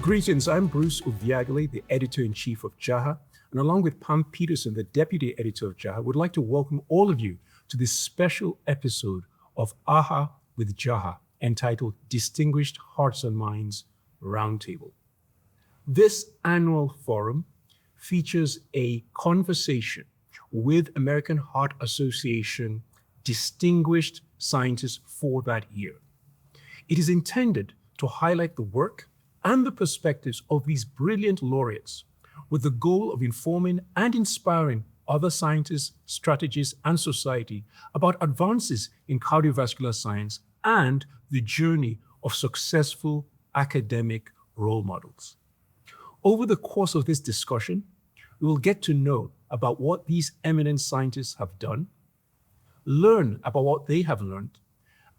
Greetings, I'm Bruce Ovbiagele, the Editor-in-Chief of JAHA, and along with Pam Peterson, the Deputy Editor of JAHA, would like to welcome all of you to this special episode of AHA with JAHA, entitled Distinguished Hearts and Minds Roundtable. This annual forum features a conversation with American Heart Association distinguished scientists for that year. It is intended to highlight the work and the perspectives of these brilliant laureates with the goal of informing and inspiring other scientists, strategists, and society about advances in cardiovascular science and the journey of successful academic role models. Over the course of this discussion, we will get to know about what these eminent scientists have done, learn about what they have learned,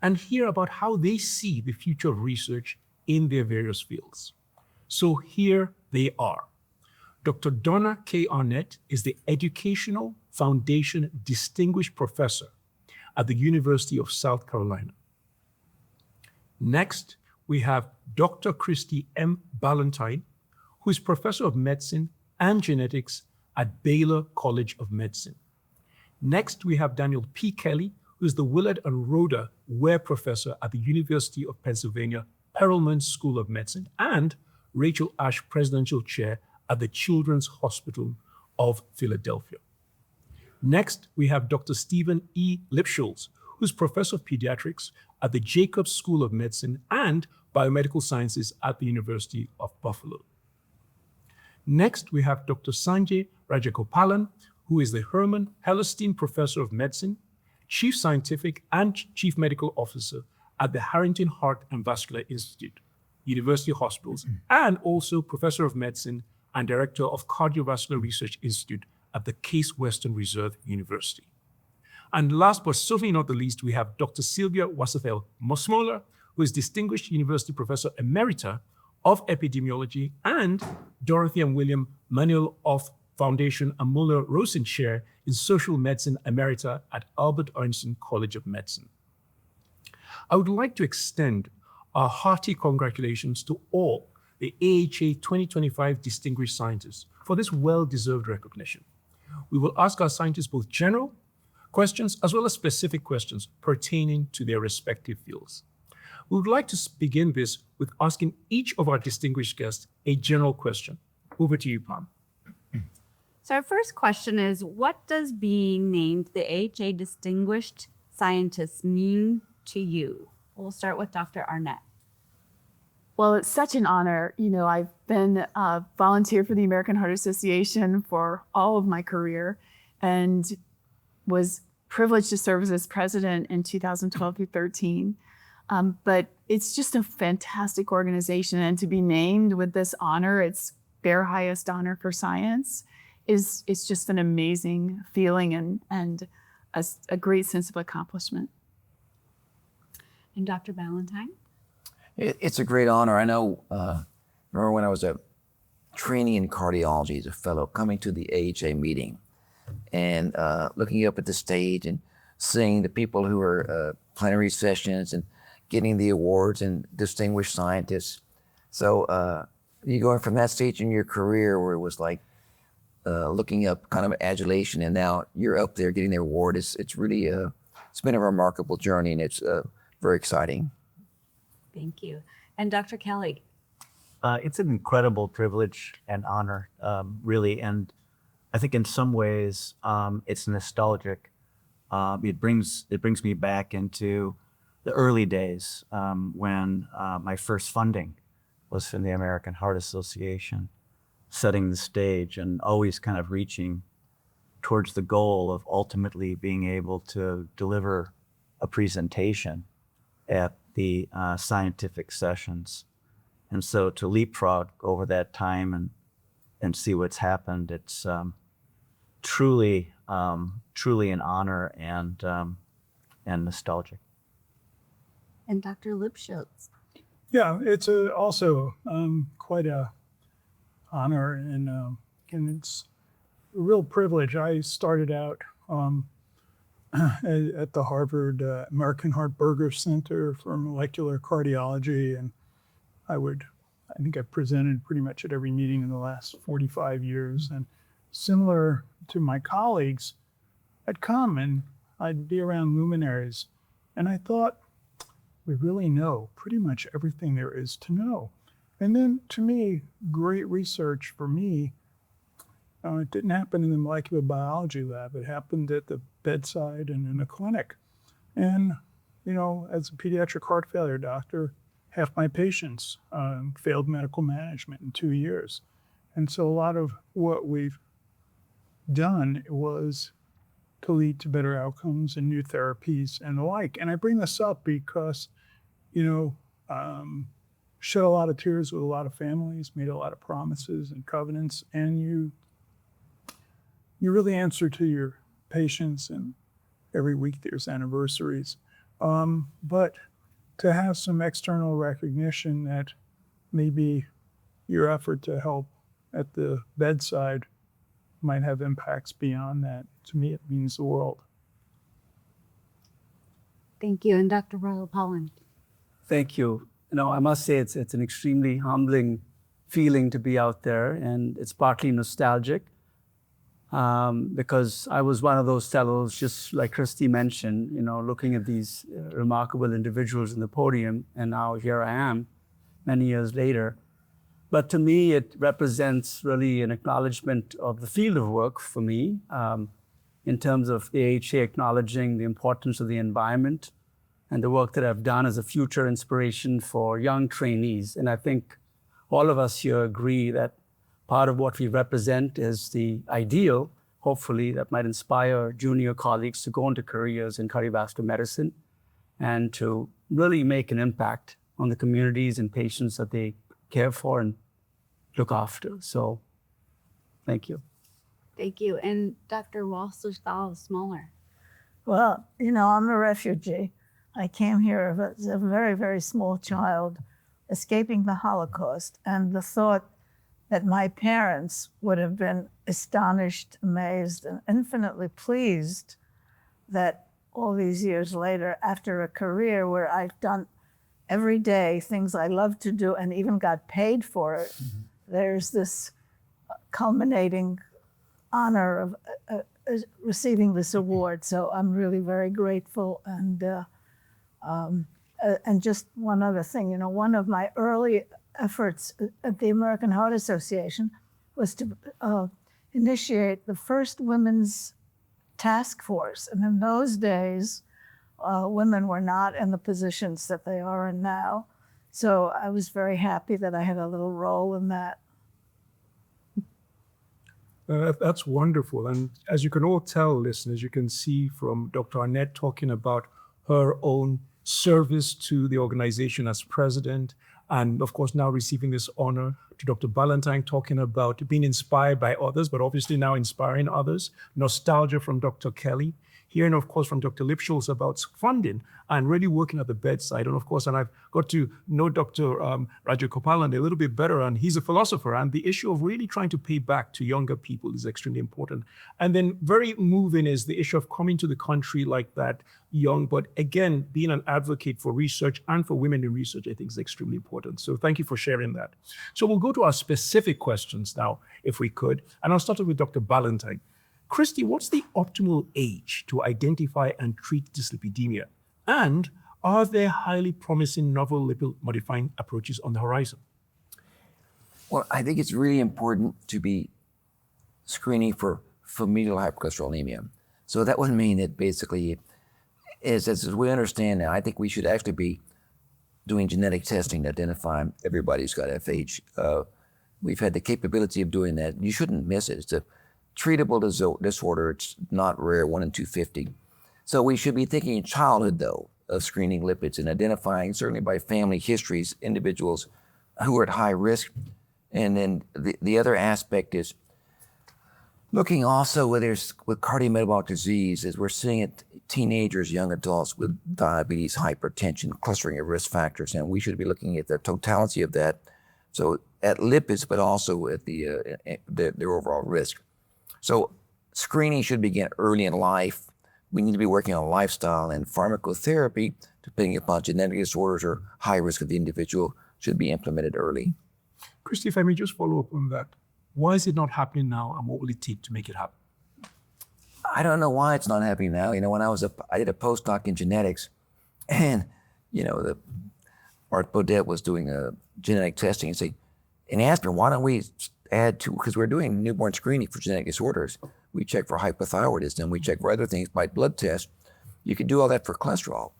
and hear about how they see the future of research in their various fields. So here they are. Dr. Donna K. Arnett is the Educational Foundation Distinguished Professor at the University of South Carolina. Next, we have Dr. Christy M. Ballantyne, who is Professor of Medicine and Genetics at Baylor College of Medicine. Next, we have Daniel P. Kelly, who is the Willard and Rhoda Ware Professor at the University of Pennsylvania Perelman School of Medicine, and Rachel Ash Presidential Chair at the Children's Hospital of Philadelphia. Next, we have Dr. Stephen E. Lipschultz, who's Professor of Pediatrics at the Jacobs School of Medicine and Biomedical Sciences at the University of Buffalo. Next, we have Dr. Sanjay Rajagopalan, who is the Herman Hellerstein Professor of Medicine, Chief Scientific and Chief Medical Officer at the Harrington Heart and Vascular Institute, University Hospitals, and also Professor of Medicine and Director of Cardiovascular Research Institute at the Case Western Reserve University. And last but certainly not the least, we have Dr. Sylvia Wasserfeld-Mosmoller, who is Distinguished University Professor Emerita of Epidemiology and Dorothy and William Manuel of Foundation and Muller Rosen Chair in Social Medicine Emerita at Albert Einstein College of Medicine. I would like to extend our hearty congratulations to all the AHA 2025 distinguished scientists for this well-deserved recognition. We will ask our scientists both general questions as well as specific questions pertaining to their respective fields. We would like to begin this with asking each of our distinguished guests a general question. Over to you, Pam. So our first question is, what does being named the AHA Distinguished Scientist mean to you? We'll start with Dr. Arnett. Well, it's such an honor. You know, I've been a volunteer for the American Heart Association for all of my career and was privileged to serve as its president in 2012 through 13. But it's just a fantastic organization. And to be named with this honor, it's their highest honor for science, it's just an amazing feeling and a great sense of accomplishment. And Dr. Ballantyne? It's a great honor. I know, remember when I was a trainee in cardiology as a fellow, coming to the AHA meeting and looking up at the stage and seeing the people who were plenary sessions and getting the awards and distinguished scientists. So you going from that stage in your career where it was like looking up kind of adulation, and now you're up there getting the award. It's really, it's been a remarkable journey, and it's very exciting. Thank you. And Dr. Kelly? It's an incredible privilege and honor, really. And I think in some ways it's nostalgic. It brings me back into the early days when my first funding was from the American Heart Association, setting the stage and always kind of reaching towards the goal of ultimately being able to deliver a presentation at the scientific sessions. And so to leapfrog over that time and see what's happened, it's truly an honor and nostalgic. And Dr. Lipschultz? Yeah, it's also quite a honor, and it's a real privilege. I started out at the Harvard American Heart Burger Center for Molecular Cardiology, and I would I think I've presented pretty much at every meeting in the last 45 years. And similar to my colleagues, I'd come and I'd be around luminaries. And I thought, we really know pretty much everything there is to know. And then to me, great research for me, it didn't happen in the molecular biology lab. It happened at the bedside and in a clinic. And, you know, as a pediatric heart failure doctor, half my patients failed medical management in 2 years. And so a lot of what we've done was to lead to better outcomes and new therapies and the like. And I bring this up because, you know, shed a lot of tears with a lot of families, made a lot of promises and covenants, and you really answer to your patients, and every week there's anniversaries. But to have some external recognition that maybe your effort to help at the bedside might have impacts beyond that, to me it means the world. Thank you. And Dr. Pollan. Thank you. You know, I must say it's an extremely humbling feeling to be out there, and it's partly nostalgic because I was one of those fellows, just like Christy mentioned, you know, looking at these remarkable individuals in the podium, and now here I am many years later. But to me, it represents really an acknowledgement of the field of work for me in terms of the AHA acknowledging the importance of the environment and the work that I've done as a future inspiration for young trainees. And I think all of us here agree that part of what we represent is the ideal, hopefully, that might inspire junior colleagues to go into careers in cardiovascular medicine and to really make an impact on the communities and patients that they care for and look after. So thank you. Thank you. And Dr. Walster-Smaller. Well, you know, I'm a refugee. I came here as a very, very small child, escaping the Holocaust, and the thought that my parents would have been astonished, amazed, and infinitely pleased that all these years later, after a career where I've done every day things I love to do and even got paid for it, there's this culminating honor of receiving this award. So I'm really very grateful. And just one other thing, you know, one of my early efforts at the American Heart Association was to initiate the first women's task force. And in those days, women were not in the positions that they are in now. So I was very happy that I had a little role in that. That's wonderful. And as you can all tell, listeners, you can see from Dr. Arnett talking about her own service to the organization as president, and of course now receiving this honor, to Dr. Ballantyne talking about being inspired by others, but obviously now inspiring others, nostalgia from Dr. Kelly, hearing of course from Dr. Lipschultz about funding and really working at the bedside. And of course, and I've got to know Dr. Rajagopalan a little bit better, and he's a philosopher, and the issue of really trying to pay back to younger people is extremely important. And then very moving is the issue of coming to the country like that young, but again, being an advocate for research and for women in research, I think is extremely important. So thank you for sharing that. So we'll go to our specific questions now, if we could. And I'll start with Dr. Ballantyne. Christy, what's the optimal age to identify and treat dyslipidemia? And are there highly promising novel lipid-modifying approaches on the horizon? Well, I think it's really important to be screening for familial hypercholesterolemia. So that would mean that basically, as we understand now, I think we should actually be doing genetic testing to identify everybody who's got FH. We've had the capability of doing that. You shouldn't miss it. It's a treatable disorder. It's not rare, 1 in 250. So we should be thinking in childhood, though, of screening lipids and identifying, certainly by family histories, individuals who are at high risk. And then the other aspect is looking also with cardiometabolic disease, as we're seeing it, teenagers, young adults with diabetes, hypertension, clustering of risk factors, and we should be looking at the totality of that. So at lipids, but also at their overall risk. So screening should begin early in life. We need to be working on lifestyle, and pharmacotherapy, depending upon genetic disorders or high risk of the individual, should be implemented early. Christy, if I may just follow up on that. Why is it not happening now, and what will it take to make it happen? I don't know why it's not happening now. When I did a postdoc in genetics, and Art Baudet was doing a genetic testing, and he asked me, why don't we add to, because we're doing newborn screening for genetic disorders. We check for hypothyroidism, we check for other things by blood test. You can do all that for cholesterol.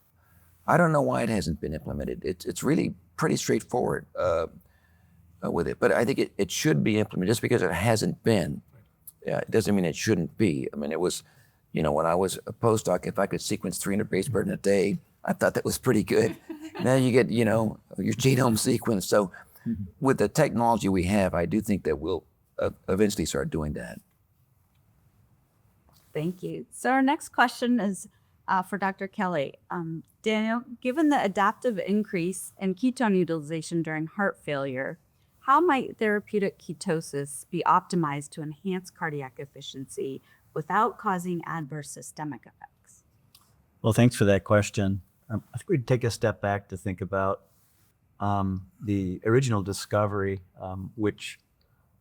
I don't know why it hasn't been implemented. It's really pretty straightforward with it, but I think it should be implemented. Just because it hasn't been, it doesn't mean it shouldn't be. I mean, it was, when I was a postdoc, if I could sequence 300 base pairs in a day, I thought that was pretty good. Now you get, your genome sequenced. So with the technology we have, I do think that we'll eventually start doing that. Thank you. So our next question is for Dr. Kelly. Daniel, given the adaptive increase in ketone utilization during heart failure, how might therapeutic ketosis be optimized to enhance cardiac efficiency without causing adverse systemic effects? Well, thanks for that question. I think we'd take a step back to think about the original discovery, which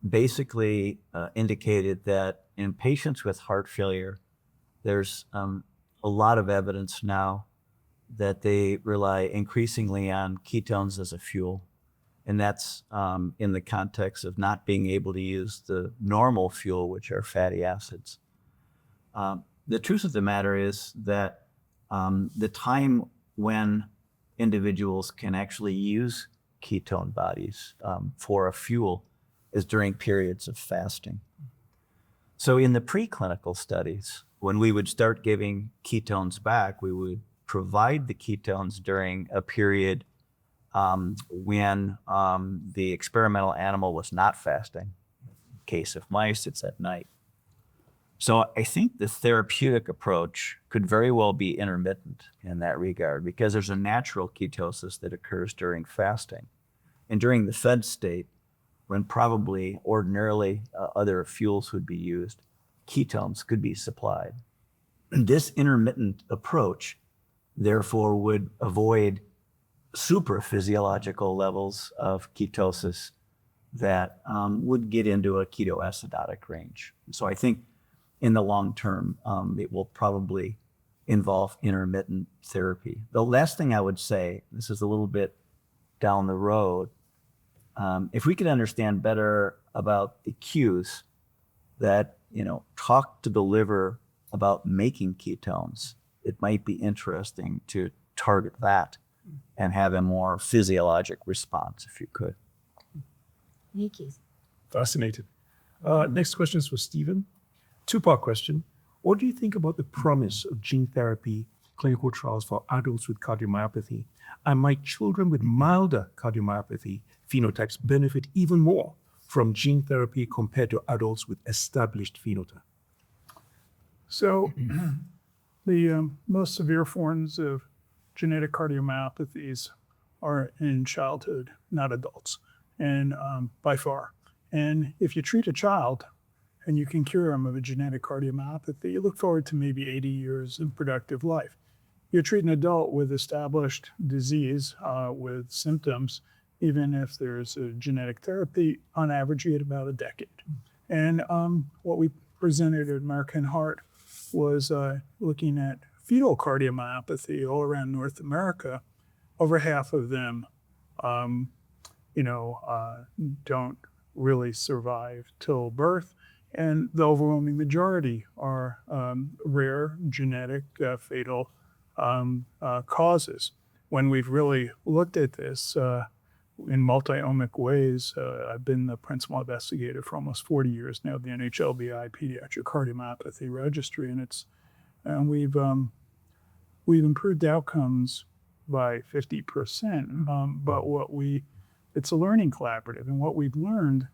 basically indicated that in patients with heart failure, there's a lot of evidence now that they rely increasingly on ketones as a fuel. And that's in the context of not being able to use the normal fuel, which are fatty acids. The truth of the matter is that the time when individuals can actually use ketone bodies for a fuel is during periods of fasting. So in the preclinical studies, when we would start giving ketones back, we would provide the ketones during a period when the experimental animal was not fasting. In case of mice, it's at night. So I think the therapeutic approach could very well be intermittent in that regard, because there's a natural ketosis that occurs during fasting. And during the fed state, when probably ordinarily other fuels would be used, ketones could be supplied. This intermittent approach, therefore, would avoid supraphysiological levels of ketosis that would get into a ketoacidotic range. So I think in the long term, it will probably involve intermittent therapy. The last thing I would say, this is a little bit down the road, if we could understand better about the cues that, talk to the liver about making ketones, it might be interesting to target that and have a more physiologic response, if you could. Thank you. Fascinating. Next question is for Stephen. Two-part question. What do you think about the promise of gene therapy clinical trials for adults with cardiomyopathy? And might children with milder cardiomyopathy phenotypes benefit even more from gene therapy compared to adults with established phenotype? So the most severe forms of genetic cardiomyopathies are in childhood, not adults, and by far. And if you treat a child and you can cure them of a genetic cardiomyopathy, you look forward to maybe 80 years of productive life. You treat an adult with established disease, with symptoms, even if there's a genetic therapy, on average, you get about a decade. And what we presented at American Heart was looking at fetal cardiomyopathy all around North America. Over half of them, don't really survive till birth. And the overwhelming majority are rare, genetic, fatal causes. When we've really looked at this in multi-omic ways, I've been the principal investigator for almost 40 years now, the NHLBI Pediatric Cardiomyopathy Registry, and we've improved outcomes by 50%. But it's a learning collaborative, and what we've learned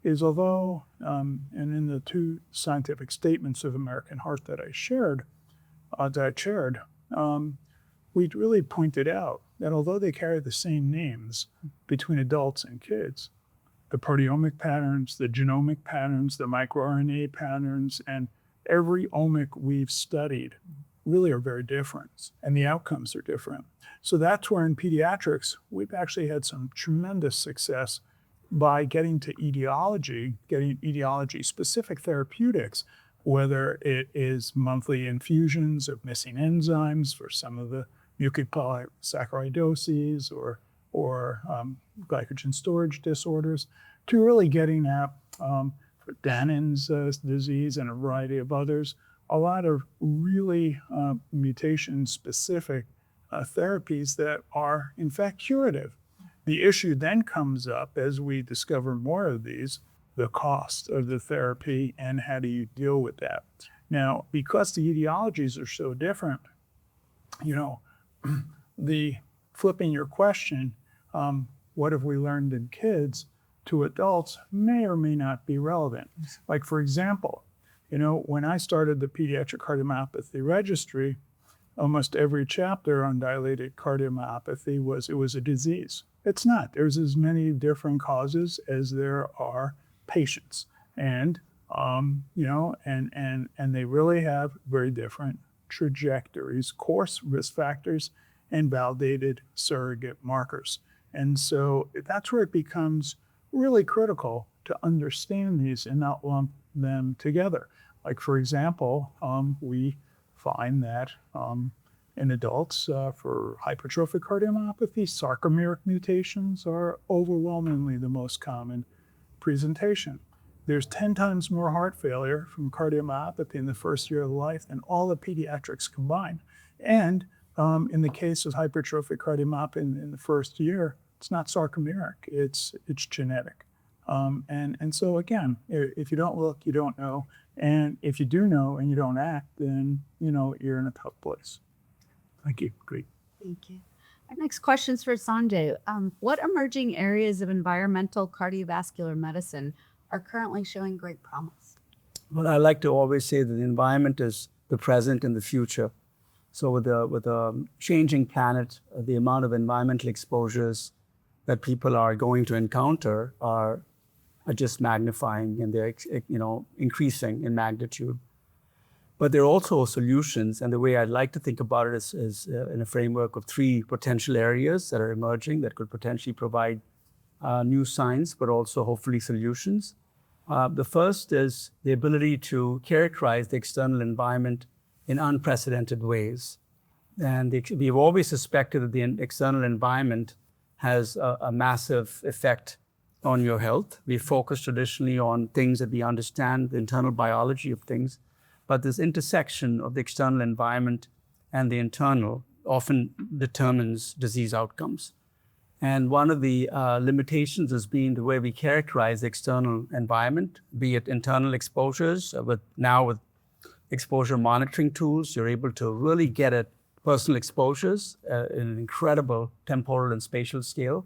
is, although, and in the two scientific statements of American Heart that I shared, we really pointed out that although they carry the same names between adults and kids, the proteomic patterns, the genomic patterns, the microRNA patterns, and every omic we've studied really are very different, and the outcomes are different. So that's where in pediatrics, we've actually had some tremendous success by getting to etiology, getting etiology-specific therapeutics, whether it is monthly infusions of missing enzymes for some of the mucopolysaccharidoses or glycogen storage disorders, to really getting at for Danin's disease and a variety of others, a lot of really mutation-specific therapies that are in fact curative. The issue then comes up as we discover more of these, the cost of the therapy and how do you deal with that. Now, because the etiologies are so different, the flipping your question, what have we learned in kids, to adults may or may not be relevant. Like, for example, when I started the pediatric cardiomyopathy registry, almost every chapter on dilated cardiomyopathy was a disease. It's not. There's as many different causes as there are patients, and they really have very different trajectories, course risk factors, and validated surrogate markers. And so that's where it becomes really critical to understand these and not lump them together. Like, for example, we find that in adults for hypertrophic cardiomyopathy, sarcomeric mutations are overwhelmingly the most common presentation. There's 10 times more heart failure from cardiomyopathy in the first year of life than all the pediatrics combined. And in the case of hypertrophic cardiomyopathy in the first year, it's not sarcomeric, it's genetic. And so again, if you don't look, you don't know. And if you do know and you don't act, then you're in a tough place. Thank you. Great. Thank you. Our next question is for Sanjay. What emerging areas of environmental cardiovascular medicine are currently showing great promise? Well, I like to always say that the environment is the present and the future. So with a changing planet, the amount of environmental exposures that people are going to encounter are just magnifying, and they're increasing in magnitude. But there are also solutions, and the way I'd like to think about it is in a framework of 3 potential areas that are emerging that could potentially provide new science, but also hopefully solutions. The first is the ability to characterize the external environment in unprecedented ways. And we've always suspected that the external environment has a massive effect on your health. We focus traditionally on things that we understand, the internal biology of things, but this intersection of the external environment and the internal often determines disease outcomes. And one of the limitations has been the way we characterize the external environment, be it internal exposures. Now with exposure monitoring tools, you're able to really get at personal exposures in an incredible temporal and spatial scale.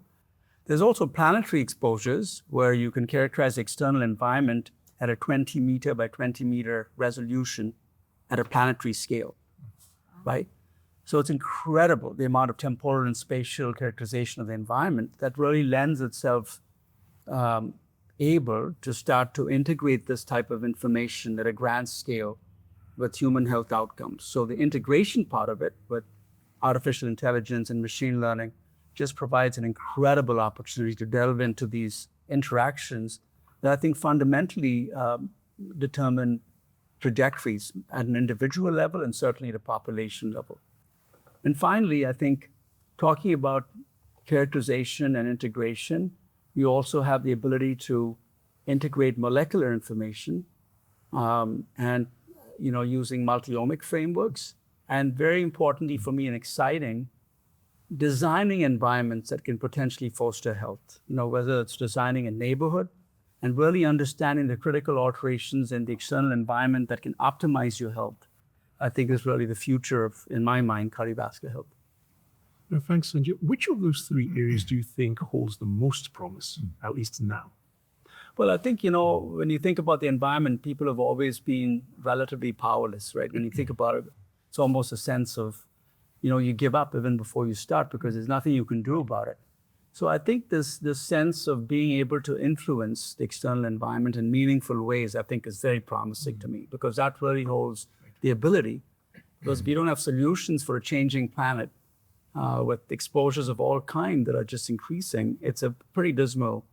There's also planetary exposures where you can characterize the external environment at a 20 meter by 20 meter resolution at a planetary scale, right? So it's incredible, the amount of temporal and spatial characterization of the environment that really lends itself able to start to integrate this type of information at a grand scale with human health outcomes. So the integration part of it with artificial intelligence and machine learning just provides an incredible opportunity to delve into these interactions that I think fundamentally determine trajectories at an individual level and certainly at a population level. And finally, I think talking about characterization and integration, we also have the ability to integrate molecular information and using multi-omic frameworks. And very importantly for me and exciting, designing environments that can potentially foster health, whether it's designing a neighborhood and really understanding the critical alterations in the external environment that can optimize your health, I think is really the future of, in my mind, cardiovascular health. No, thanks, Sanjay. Which of those 3 areas do you think holds the most promise, at least now? Well, I think, when you think about the environment, people have always been relatively powerless, right? When you think about it, it's almost a sense of, you give up even before you start because there's nothing you can do about it. So I think this sense of being able to influence the external environment in meaningful ways, I think is very promising to me, because that really holds the ability, because if you don't have solutions for a changing planet with exposures of all kinds that are just increasing, it's a pretty dismal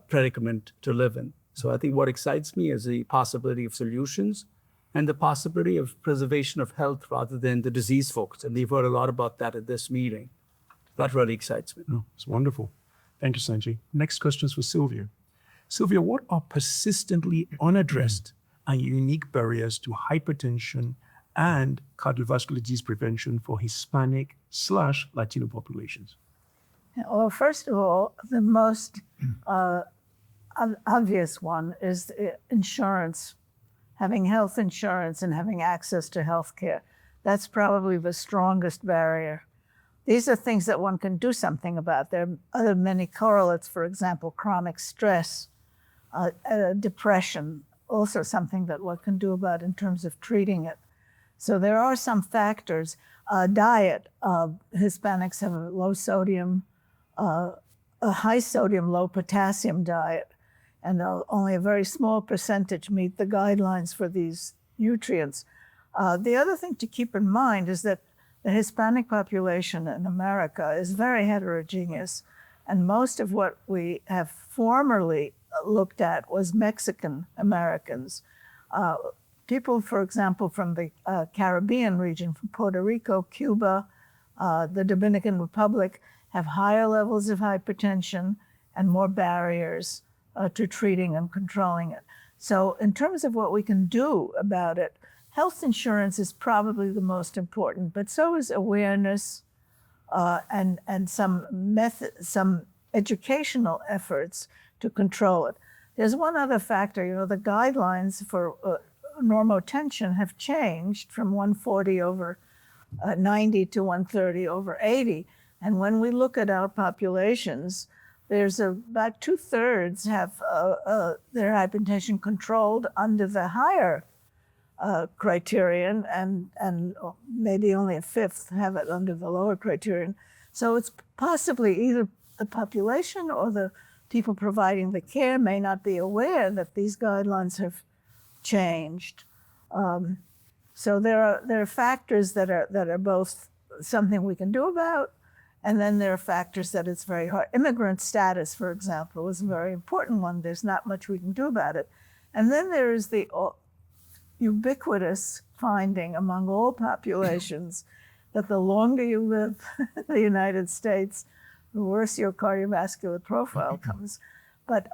predicament to live in. So I think what excites me is the possibility of solutions and the possibility of preservation of health rather than the disease focus. And we've heard a lot about that at this meeting. That really excites me. Oh, it's wonderful. Thank you, Sanjay. Next question is for Sylvia. Sylvia, what are persistently unaddressed and unique barriers to hypertension and cardiovascular disease prevention for Hispanic/Latino populations? Well, first of all, the most obvious one is insurance, having health insurance and having access to health care. That's probably the strongest barrier. These are things that one can do something about. There are many correlates, for example, chronic stress, depression, also something that one can do about in terms of treating it. So there are some factors. Diet, Hispanics have a low sodium, a high sodium, low potassium diet, and only a very small percentage meet the guidelines for these nutrients. The other thing to keep in mind is that the Hispanic population in America is very heterogeneous, and most of what we have formerly looked at was Mexican Americans. People, for example, from the Caribbean region, from Puerto Rico, Cuba, the Dominican Republic, have higher levels of hypertension and more barriers to treating and controlling it. So in terms of what we can do about it, health insurance is probably the most important, but so is awareness and some educational efforts to control it. There's one other factor, the guidelines for normotension have changed from 140 over 90 to 130 over 80. And when we look at our populations, there's about 2/3 have their hypertension controlled under the higher criterion, and maybe only a fifth have it under the lower criterion. So it's possibly either the population or the people providing the care may not be aware that these guidelines have changed. So there are factors that are both something we can do about, and then there are factors that it's very hard. Immigrant status, for example, is a very important one. There's not much we can do about it. And then there is the ubiquitous finding among all populations that the longer you live in the United States, the worse your cardiovascular profile comes. But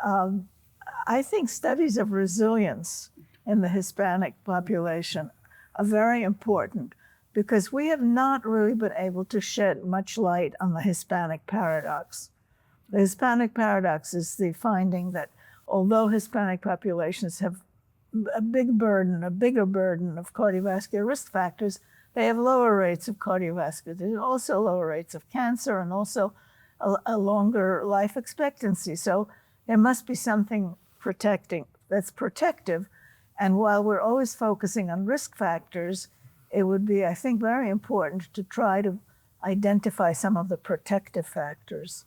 I think studies of resilience in the Hispanic population are very important, because we have not really been able to shed much light on the Hispanic paradox. The Hispanic paradox is the finding that although Hispanic populations have a bigger burden of cardiovascular risk factors, they have lower rates of cardiovascular disease, also lower rates of cancer, and also a longer life expectancy. So there must be something that's protective. And while we're always focusing on risk factors, it would be, I think, very important to try to identify some of the protective factors.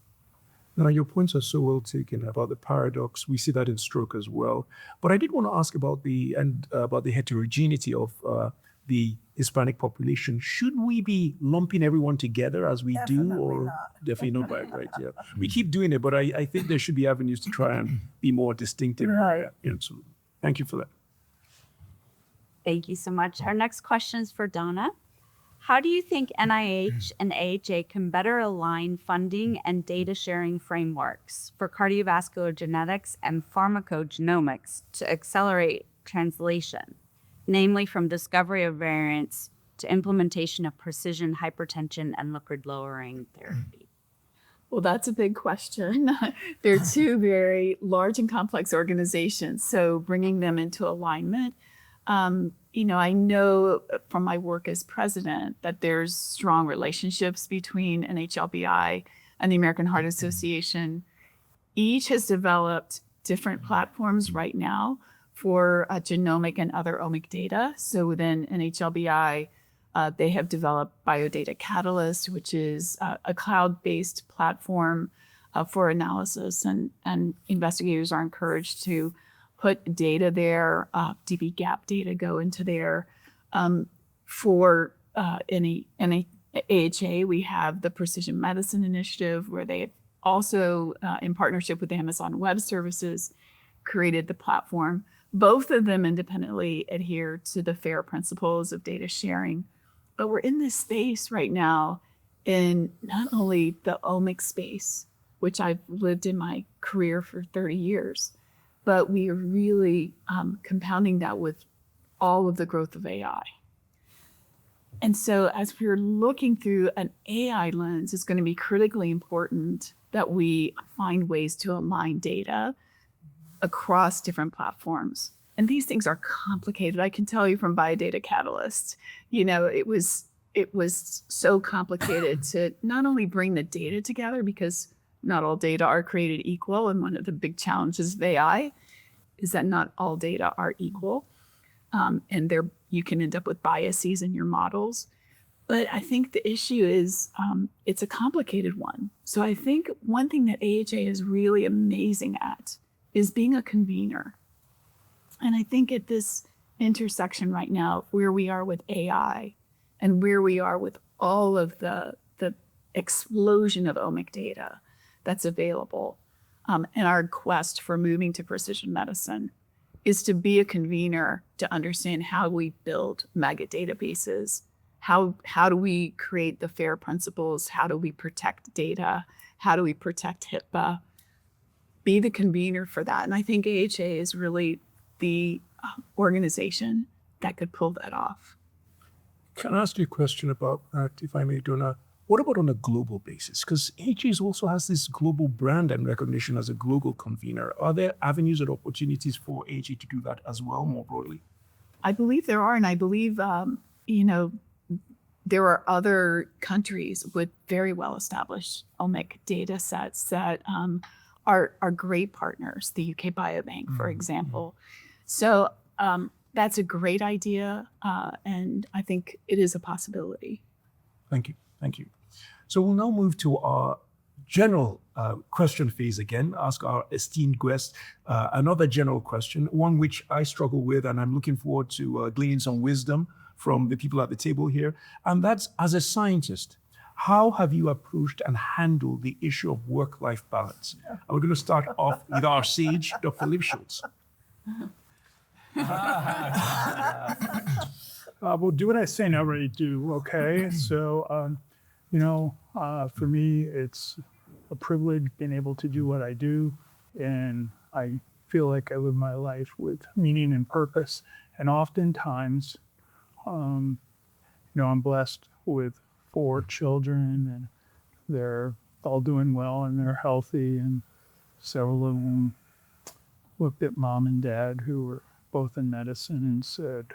Now, your points are so well taken about the paradox. We see that in stroke as well. But I did want to ask about the heterogeneity of the Hispanic population. Should we be lumping everyone together as we Definitely do, or not. definitely not? Right? Yeah, we keep doing it, but I think there should be avenues to try and be more distinctive. Right. Yeah, so thank you for that. Thank you so much. Our next question is for Donna. How do you think NIH and AHA can better align funding and data sharing frameworks for cardiovascular genetics and pharmacogenomics to accelerate translation, namely from discovery of variants to implementation of precision hypertension and lipid lowering therapy? Well, that's a big question. They're two very large and complex organizations, so bringing them into alignment. I know from my work as president that there's strong relationships between NHLBI and the American Heart Association. Each has developed different platforms right now for genomic and other omic data. So within NHLBI, they have developed Biodata Catalyst, which is a cloud-based platform for analysis, and investigators are encouraged to put data there, dbGaP data go into there. For any AHA, we have the Precision Medicine Initiative, where they also in partnership with Amazon Web Services, created the platform. Both of them independently adhere to the FAIR principles of data sharing. But we're in this space right now in not only the omics space, which I've lived in my career for 30 years, but we are really compounding that with all of the growth of AI. And so as we're looking through an AI lens, it's going to be critically important that we find ways to align data across different platforms. And these things are complicated. I can tell you from Biodata Catalyst, it was so complicated to not only bring the data together, because not all data are created equal. And one of the big challenges of AI is that not all data are equal. And you can end up with biases in your models. But I think the issue is it's a complicated one. So I think one thing that AHA is really amazing at is being a convener. And I think at this intersection right now, where we are with AI and where we are with all of the explosion of omic data that's available, and our quest for moving to precision medicine is to be a convener to understand how we build mega databases, how do we create the FAIR principles, how do we protect data, how do we protect HIPAA, be the convener for that. And I think AHA is really the organization that could pull that off. Can I ask you a question about that, if I may, Donna? What about on a global basis? Because AHA also has this global brand and recognition as a global convener. Are there avenues and opportunities for AHA to do that as well, more broadly? I believe there are, and I believe, there are other countries with very well-established omic data sets that are great partners, the UK Biobank, for example. So that's a great idea, and I think it is a possibility. Thank you. Thank you. So we'll now move to our general question phase again, ask our esteemed guest another general question, one which I struggle with, and I'm looking forward to gleaning some wisdom from the people at the table here. And that's, as a scientist, how have you approached and handled the issue of work-life balance? And we're going to start off with our sage, Dr. Lipschultz. Well, do what I say, not what I do, okay? So, for me, it's a privilege being able to do what I do, and I feel like I live my life with meaning and purpose. And oftentimes, I'm blessed with 4 children, and they're all doing well, and they're healthy, and several of them looked at mom and dad, who were both in medicine, and said,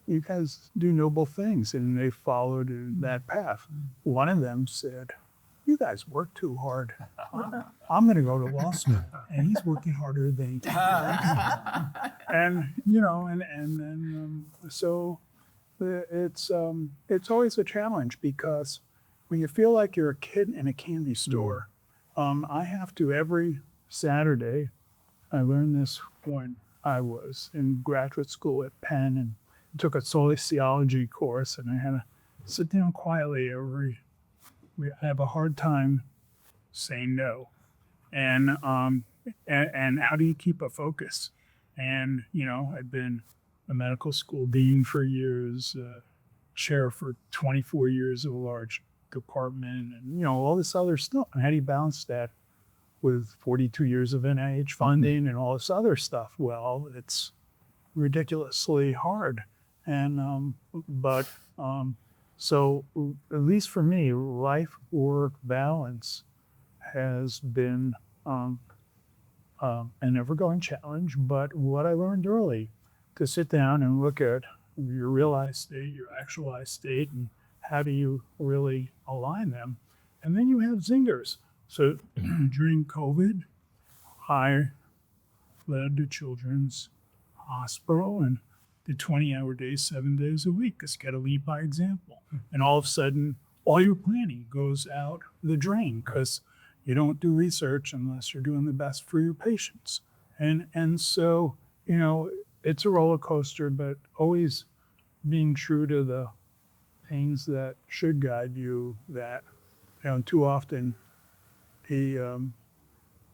"You guys do noble things," and they followed that path. One of them said, "You guys work too hard. I'm going to go to law school," and he's working harder than he can. And so it's always a challenge, because when you feel like you're a kid in a candy store, I have to every Saturday. I learned this when I was in graduate school at Penn and took a sociology course, and I had to sit down quietly I have a hard time saying no. And how do you keep a focus? And, I've been a medical school dean for years, chair for 24 years of a large department, and, all this other stuff. And how do you balance that with 42 years of NIH funding and all this other stuff? Well, it's ridiculously hard. And, so at least for me, life-work balance has been an ever-going challenge. But what I learned early, to sit down and look at your realized state, your actualized state, and how do you really align them? And then you have zingers. So during COVID, I led the Children's Hospital and did 20-hour days, 7 days a week, because you got to lead by example. And all of a sudden, all your planning goes out the drain, because you don't do research unless you're doing the best for your patients. And so, it's a roller coaster, but always being true to the things that should guide you, that too often the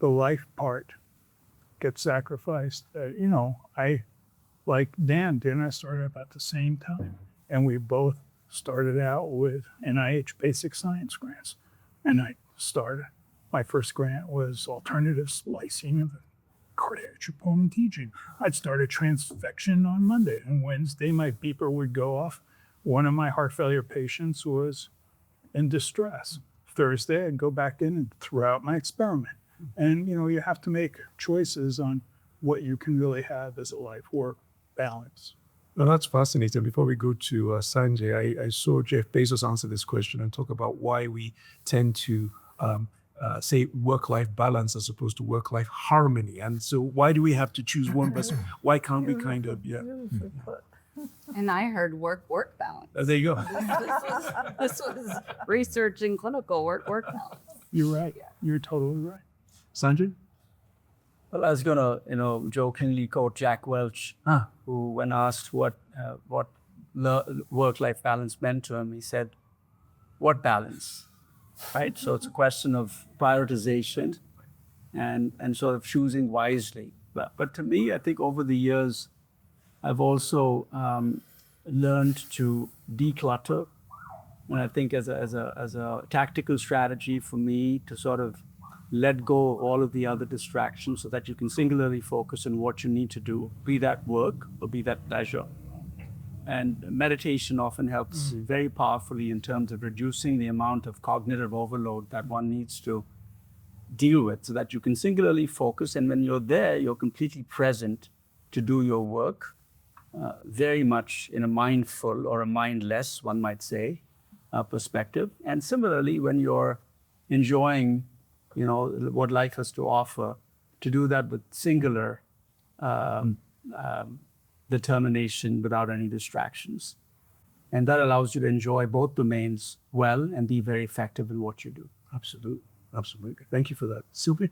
life part gets sacrificed. I, like Dan, didn't I start about the same time? And we both started out with NIH basic science grants. And my first grant was alternative splicing of the cardiac troponin gene. I'd start a transfection on Monday, and Wednesday my beeper would go off. One of my heart failure patients was in distress. Thursday, I'd go back in and throw out my experiment. And you have to make choices on what you can really have as a life-work balance. Now that's fascinating. Before we go to Sanjay, I saw Jeff Bezos answer this question and talk about why we tend to say work-life balance as opposed to work-life harmony. And so why do we have to choose one versus why can't we kind of, And I heard work balance. There you go. This was research in clinical work balance. You're right. You're totally right. Sanjay? Well, I was gonna, jokingly quote Jack Welch, who, when asked what work-life balance meant to him, he said, "What balance?" Right. So it's a question of prioritization, and sort of choosing wisely. But to me, I think over the years, I've also learned to declutter, and I think as a tactical strategy for me to sort of let go of all of the other distractions so that you can singularly focus on what you need to do, be that work or be that pleasure. And meditation often helps very powerfully in terms of reducing the amount of cognitive overload that one needs to deal with so that you can singularly focus. And when you're there, you're completely present to do your work, very much in a mindful or a mindless, one might say, perspective. And similarly, when you're enjoying what life has to offer, to do that with singular determination without any distractions. And that allows you to enjoy both domains well and be very effective in what you do. Absolutely. Absolutely. Thank you for that. Sylvie?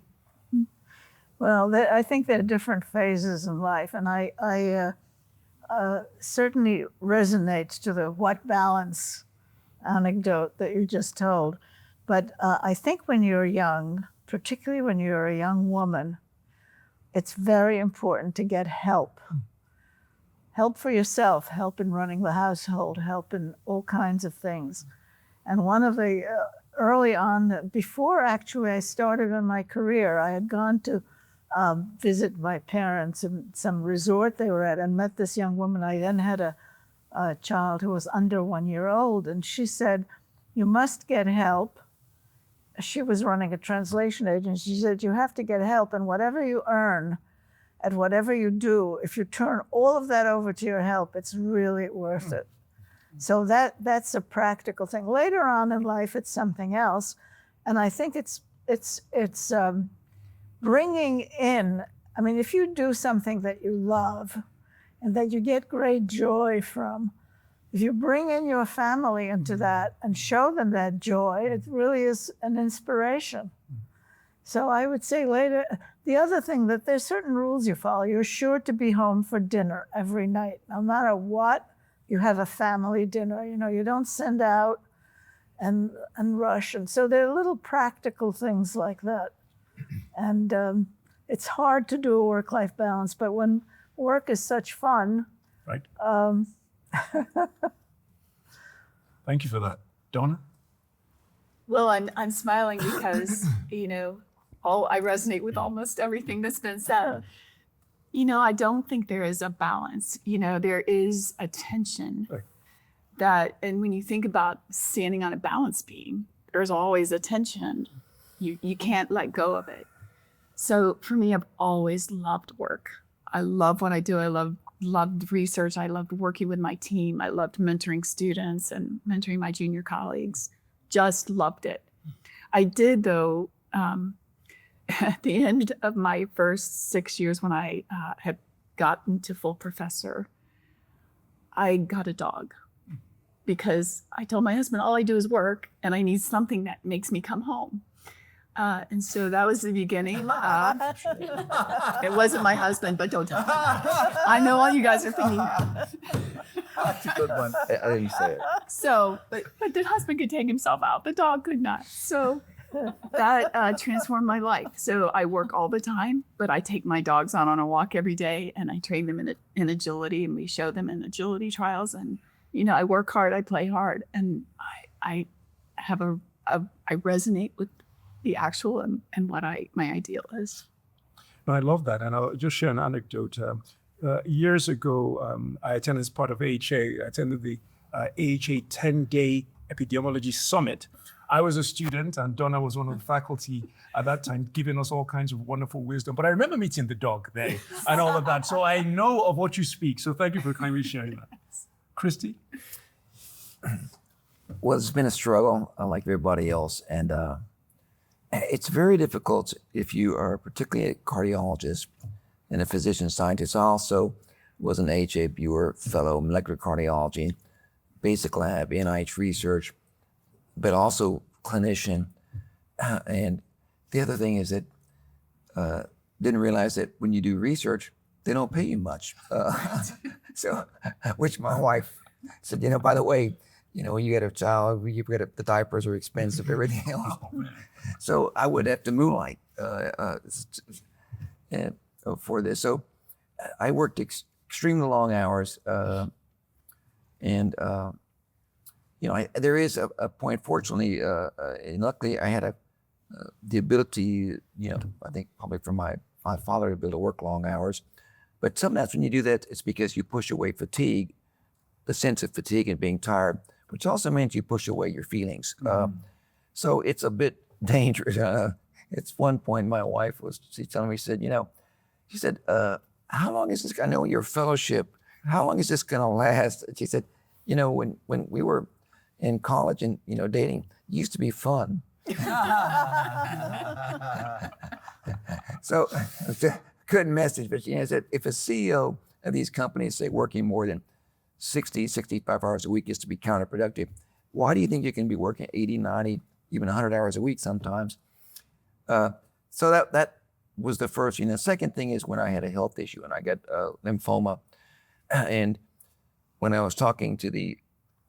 Well, I think there are different phases in life, and I certainly resonates to the what balance anecdote that you just told. But I think when you're young, particularly when you're a young woman, it's very important to get help. Help for yourself, help in running the household, help in all kinds of things. And one of the early on, before actually I started on my career, I had gone to visit my parents in some resort they were at and met this young woman. I then had a child who was under 1 year old, and she said, "You must get help." She was running a translation agency. She said, "You have to get help, and whatever you earn at whatever you do, if you turn all of that over to your help, it's really worth it." So that's a practical thing. Later on in life, it's something else, and I think it's bringing in. I mean, if you do something that you love and that you get great joy from, if you bring in your family into that and show them that joy, it really is an inspiration. So I would say later, the other thing that there's certain rules you follow. You're sure to be home for dinner every night, no matter what. You have a family dinner. You don't send out and rush. And so there are little practical things like that. And it's hard to do a work-life balance, but when work is such fun, right? Thank you for that. Donna? Well, I'm smiling because, I resonate with almost everything that's been said. I don't think there is a balance. There is a tension that, and when you think about standing on a balance beam, there's always a tension. You can't let go of it. So for me, I've always loved work. I love what I do. I loved research. I loved working with my team. I loved mentoring students and mentoring my junior colleagues. Just loved it. I did, though, at the end of my first 6 years when I had gotten to full professor, I got a dog because I told my husband, all I do is work and I need something that makes me come home. And so that was the beginning. It wasn't my husband, but don't tell me. I know all you guys are thinking that. That's a good one. I didn't say it. So, but the husband could take himself out. The dog could not. So that transformed my life. So I work all the time, but I take my dogs out on a walk every day, and I train them in agility, and we show them in agility trials. And I work hard, I play hard, and I have I resonate with the actual and what my ideal is. No, I love that, and I'll just share an anecdote. Years ago, I attended as part of AHA. I attended the AHA 10-day epidemiology summit. I was a student, and Donna was one of the faculty at that time, giving us all kinds of wonderful wisdom. But I remember meeting the dog there and all of that. So I know of what you speak. So thank you for kindly sharing that. Christy? Well, it's been a struggle, like everybody else. And it's very difficult if you are particularly a cardiologist and a physician scientist. I also was an AHA Buer Fellow, molecular cardiology, basic lab, NIH research, but also clinician. And the other thing is that didn't realize that when you do research, they don't pay you much. So, which my wife said, by the way, when you get a child, the diapers are expensive, everything else. So I would have to moonlight for this. So I worked extremely long hours, and there is a point. Fortunately, and luckily, I had the ability, I think probably from my father to be able to work long hours. But sometimes when you do that, it's because you push away fatigue, the sense of fatigue and being tired, which also means you push away your feelings. So it's a bit dangerous. It's one point my wife she telling me, she said, how long is this? I know your fellowship. How long is this going to last? She said, when we were in college and, dating, it used to be fun. So it's a good message, but she said, if a CEO of these companies say working more than 60, 65 hours a week is to be counterproductive, why do you think you can be working 80, 90, even 100 hours a week sometimes? So that was the first thing. The second thing is when I had a health issue and I got lymphoma. And when I was talking to the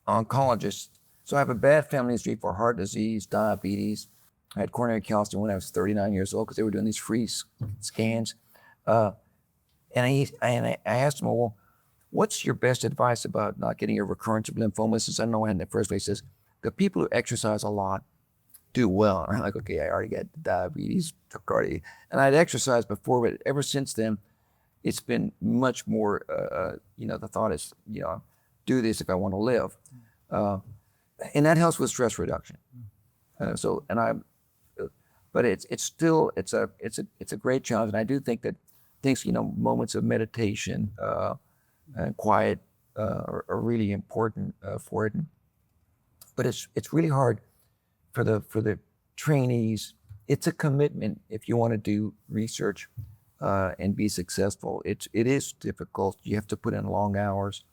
oncologist, so I have a bad family history for heart disease, diabetes. I had coronary calcium when I was 39 years old because they were doing these free scans. And I asked him, well, what's your best advice about not getting a recurrence of lymphoma? Since I know in the first place, he says, the people who exercise a lot do well. And I'm like, okay, I already got diabetes, cardio, and I'd exercised before, but ever since then, it's been much more, the thought is, do this if I want to live. And that helps with stress reduction. But it's still a great challenge. And I do think that things, moments of meditation and quiet are really important for it. But it's really hard for the trainees. It's a commitment if you want to do research and be successful. It is difficult. You have to put in long hours.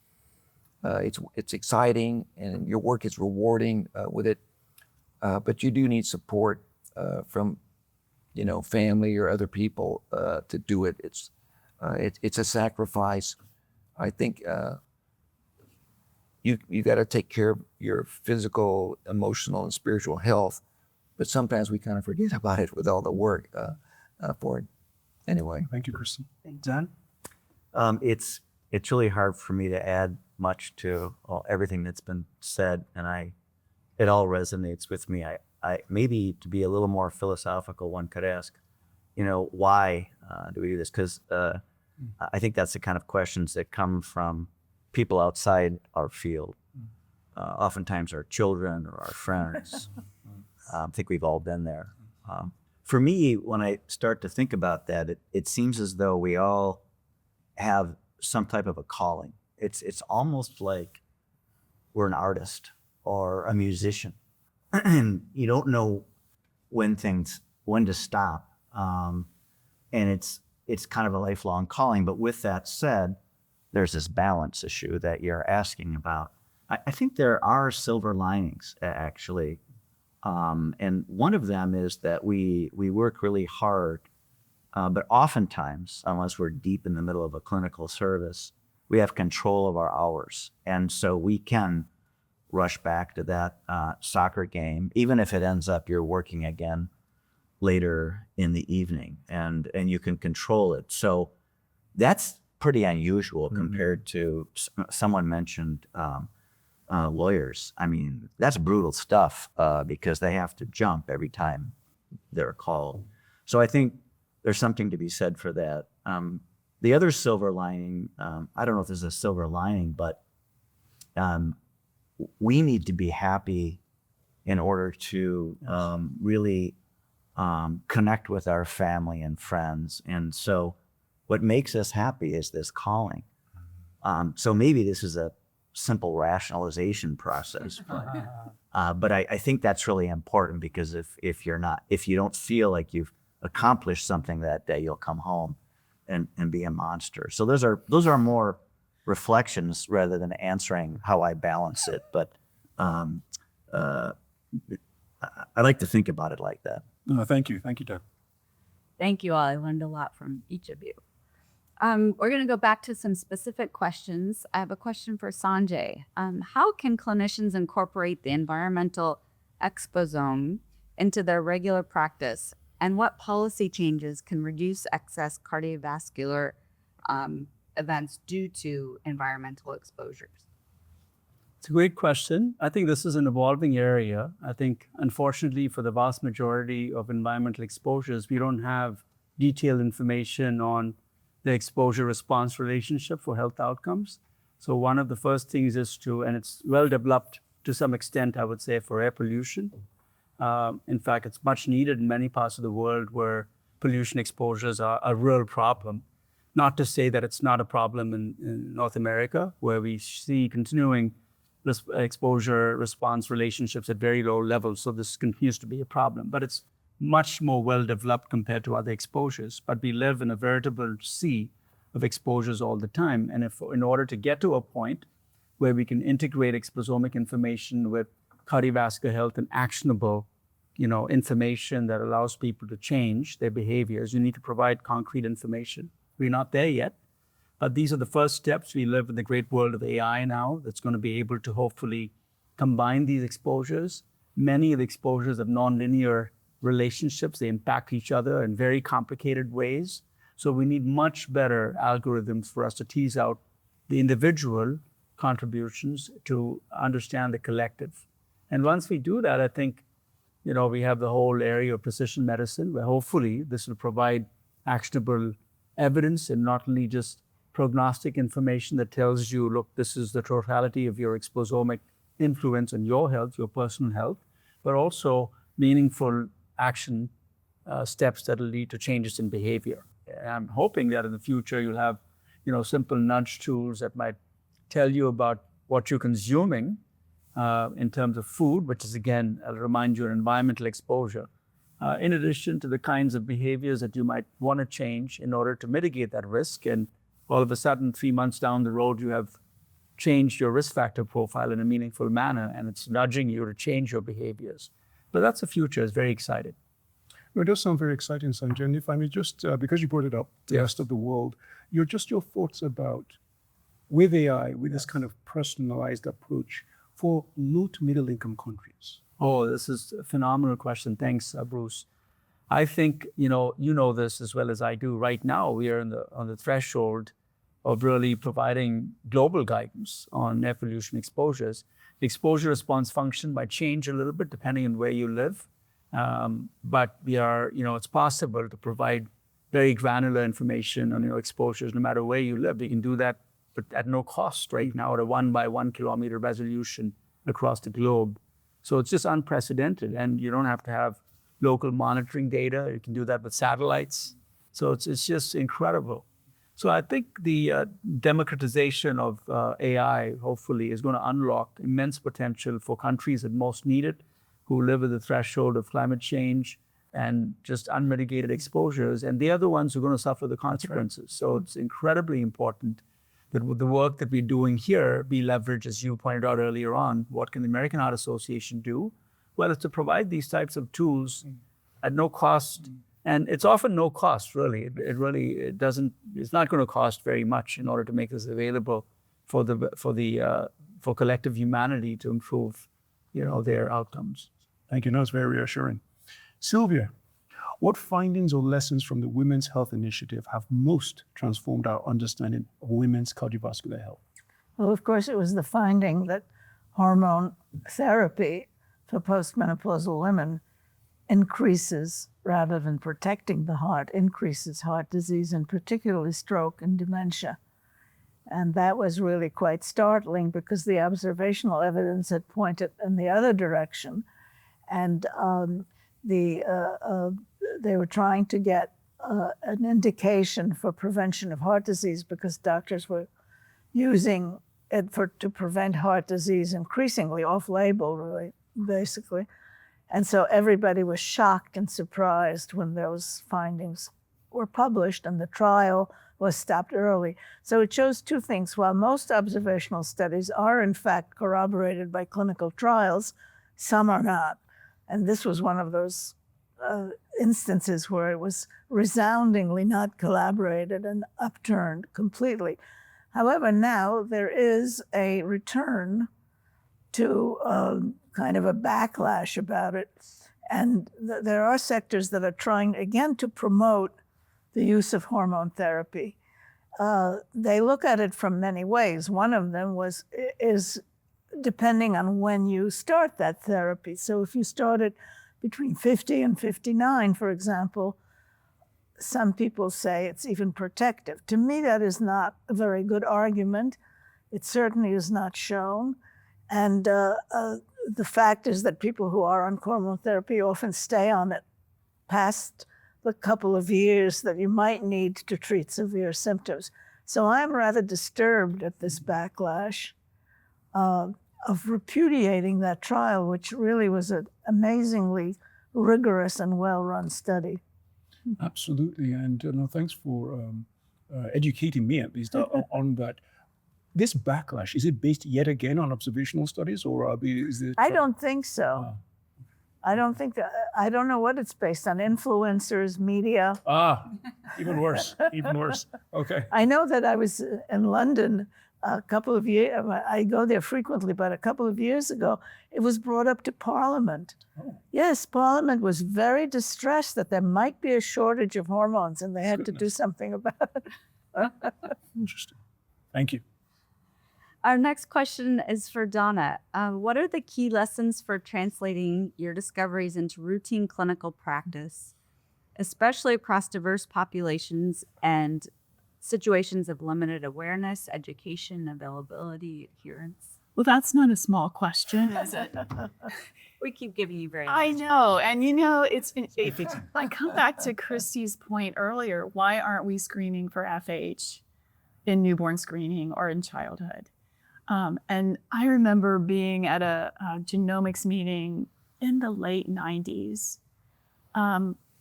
It's exciting and your work is rewarding with it. But you do need support from family or other people to do it. It's a sacrifice. I think you got to take care of your physical, emotional, and spiritual health, but sometimes we kind of forget about it with all the work for it. Anyway. Thank you, Christy. Dan? It's really hard for me to add much to everything that's been said, and it all resonates with me. I maybe to be a little more philosophical, one could ask, why do we do this? Because I think that's the kind of questions that come from people outside our field. Oftentimes our children or our friends. I think we've all been there. For me, when I start to think about that, it seems as though we all have some type of a calling. It's almost like we're an artist or a musician. And you don't know when to stop. And it's kind of a lifelong calling. But with that said, there's this balance issue that you're asking about. I think there are silver linings, actually, And one of them is that we work really hard, but oftentimes, unless we're deep in the middle of a clinical service, we have control of our hours. And so we can rush back to that soccer game, even if it ends up you're working again later in the evening, and you can control it. So that's pretty unusual compared to someone mentioned lawyers. I mean, that's brutal stuff because they have to jump every time they're called. So I think there's something to be said for that. The other silver lining, I don't know if there's a silver lining, but we need to be happy in order to really connect with our family and friends. And so what makes us happy is this calling. So maybe this is a simple rationalization process, but I think that's really important, because if you don't feel like you've accomplished something that day, you'll come home and be a monster. So those are more reflections rather than answering how I balance it. But I like to think about it like that. No, thank you, Doug. Thank you all. I learned a lot from each of you. We're going to go back to some specific questions. I have a question for Sanjay. How can clinicians incorporate the environmental exposome into their regular practice? And what policy changes can reduce excess cardiovascular events due to environmental exposures? It's a great question. I think this is an evolving area. I think, unfortunately, for the vast majority of environmental exposures, we don't have detailed information on the exposure-response relationship for health outcomes. So one of the first things is to, and it's well developed to some extent, I would say, for air pollution. In fact, it's much needed in many parts of the world where pollution exposures are a real problem. Not to say that it's not a problem in North America, where we see continuing exposure-response relationships at very low levels. So this continues to be a problem, but it's much more well-developed compared to other exposures. But we live in a veritable sea of exposures all the time. And in order to get to a point where we can integrate exposomic information with cardiovascular health and actionable, information that allows people to change their behaviors, you need to provide concrete information. We're not there yet, but these are the first steps. We live in the great world of AI now that's going to be able to hopefully combine these exposures. Many of the exposures have nonlinear relationships. They impact each other in very complicated ways. So we need much better algorithms for us to tease out the individual contributions to understand the collective. And once we do that, I think, we have the whole area of precision medicine, where hopefully this will provide actionable evidence and not only just prognostic information that tells you, look, this is the totality of your exposomic influence on your health, your personal health, but also meaningful action steps that will lead to changes in behavior. And I'm hoping that in the future you'll have, simple nudge tools that might tell you about what you're consuming in terms of food, which is, again, I'll remind you, an environmental exposure, in addition to the kinds of behaviors that you might want to change in order to mitigate that risk. And all of a sudden, 3 months down the road, you have changed your risk factor profile in a meaningful manner, and it's nudging you to change your behaviors. But that's the future. It's very exciting. Well, it does sound very exciting, Sanjay. And if I may just, because you brought it up, the rest of the world, your thoughts about, with AI, with this kind of personalized approach for low to middle income countries? Oh, this is a phenomenal question. Thanks, Bruce. I think, you know this as well as I do. Right now, we are on the threshold of really providing global guidance on air pollution exposures. The exposure response function might change a little bit depending on where you live. But we are, it's possible to provide very granular information on your exposures no matter where you live. You can do that but at no cost right now at a 1 by 1 kilometer resolution across the globe. So it's just unprecedented, and you don't have to have local monitoring data. You can do that with satellites. So it's just incredible. So I think the democratization of AI hopefully is going to unlock immense potential for countries that most need it, who live at the threshold of climate change and just unmitigated exposures. And they are the ones who are going to suffer the consequences. So it's incredibly important that with the work that we're doing here be leveraged, as you pointed out earlier on. What can the American Heart Association do? well, is to provide these types of tools at no cost. And it's often no cost, really. It doesn't, it's not going to cost very much in order to make this available for collective humanity to improve, their outcomes. Thank you. No, it's very reassuring. Sylvia, what findings or lessons from the Women's Health Initiative have most transformed our understanding of women's cardiovascular health? Well, of course, it was the finding that hormone therapy for postmenopausal women increases, rather than protecting the heart, increases heart disease, and particularly stroke and dementia. And that was really quite startling because the observational evidence had pointed in the other direction. And they were trying to get an indication for prevention of heart disease because doctors were using it to prevent heart disease increasingly off-label, really, basically. And so everybody was shocked and surprised when those findings were published and the trial was stopped early. So it shows two things. While most observational studies are in fact corroborated by clinical trials, some are not. And this was one of those instances where it was resoundingly not collaborated and upturned completely. However, now there is a return to kind of a backlash about it. And there are sectors that are trying, again, to promote the use of hormone therapy. They look at it from many ways. One of them is depending on when you start that therapy. So if you start it between 50 and 59, for example, some people say it's even protective. To me, that is not a very good argument. It certainly is not shown. And the fact is that people who are on hormone therapy often stay on it past the couple of years that you might need to treat severe symptoms. So I'm rather disturbed at this backlash of repudiating that trial, which really was an amazingly rigorous and well-run study. Absolutely. And thanks for educating me, at least, on that. This backlash, is it based yet again on observational studies, or is it? I don't think so. I don't know what it's based on. Influencers, media. Even worse, even worse. Okay. I know that I was in London a couple of years, I go there frequently, but a couple of years ago, it was brought up to Parliament. Oh. Yes, Parliament was very distressed that there might be a shortage of hormones and they had to do something about it. Interesting. Thank you. Our next question is for Donna. What are the key lessons for translating your discoveries into routine clinical practice, especially across diverse populations and situations of limited awareness, education, availability, adherence? Well, that's not a small question, is it? We keep giving you very I know. And I come back to Christy's point earlier. Why aren't we screening for FH in newborn screening or in childhood? And I remember being at a genomics meeting in the late 90s.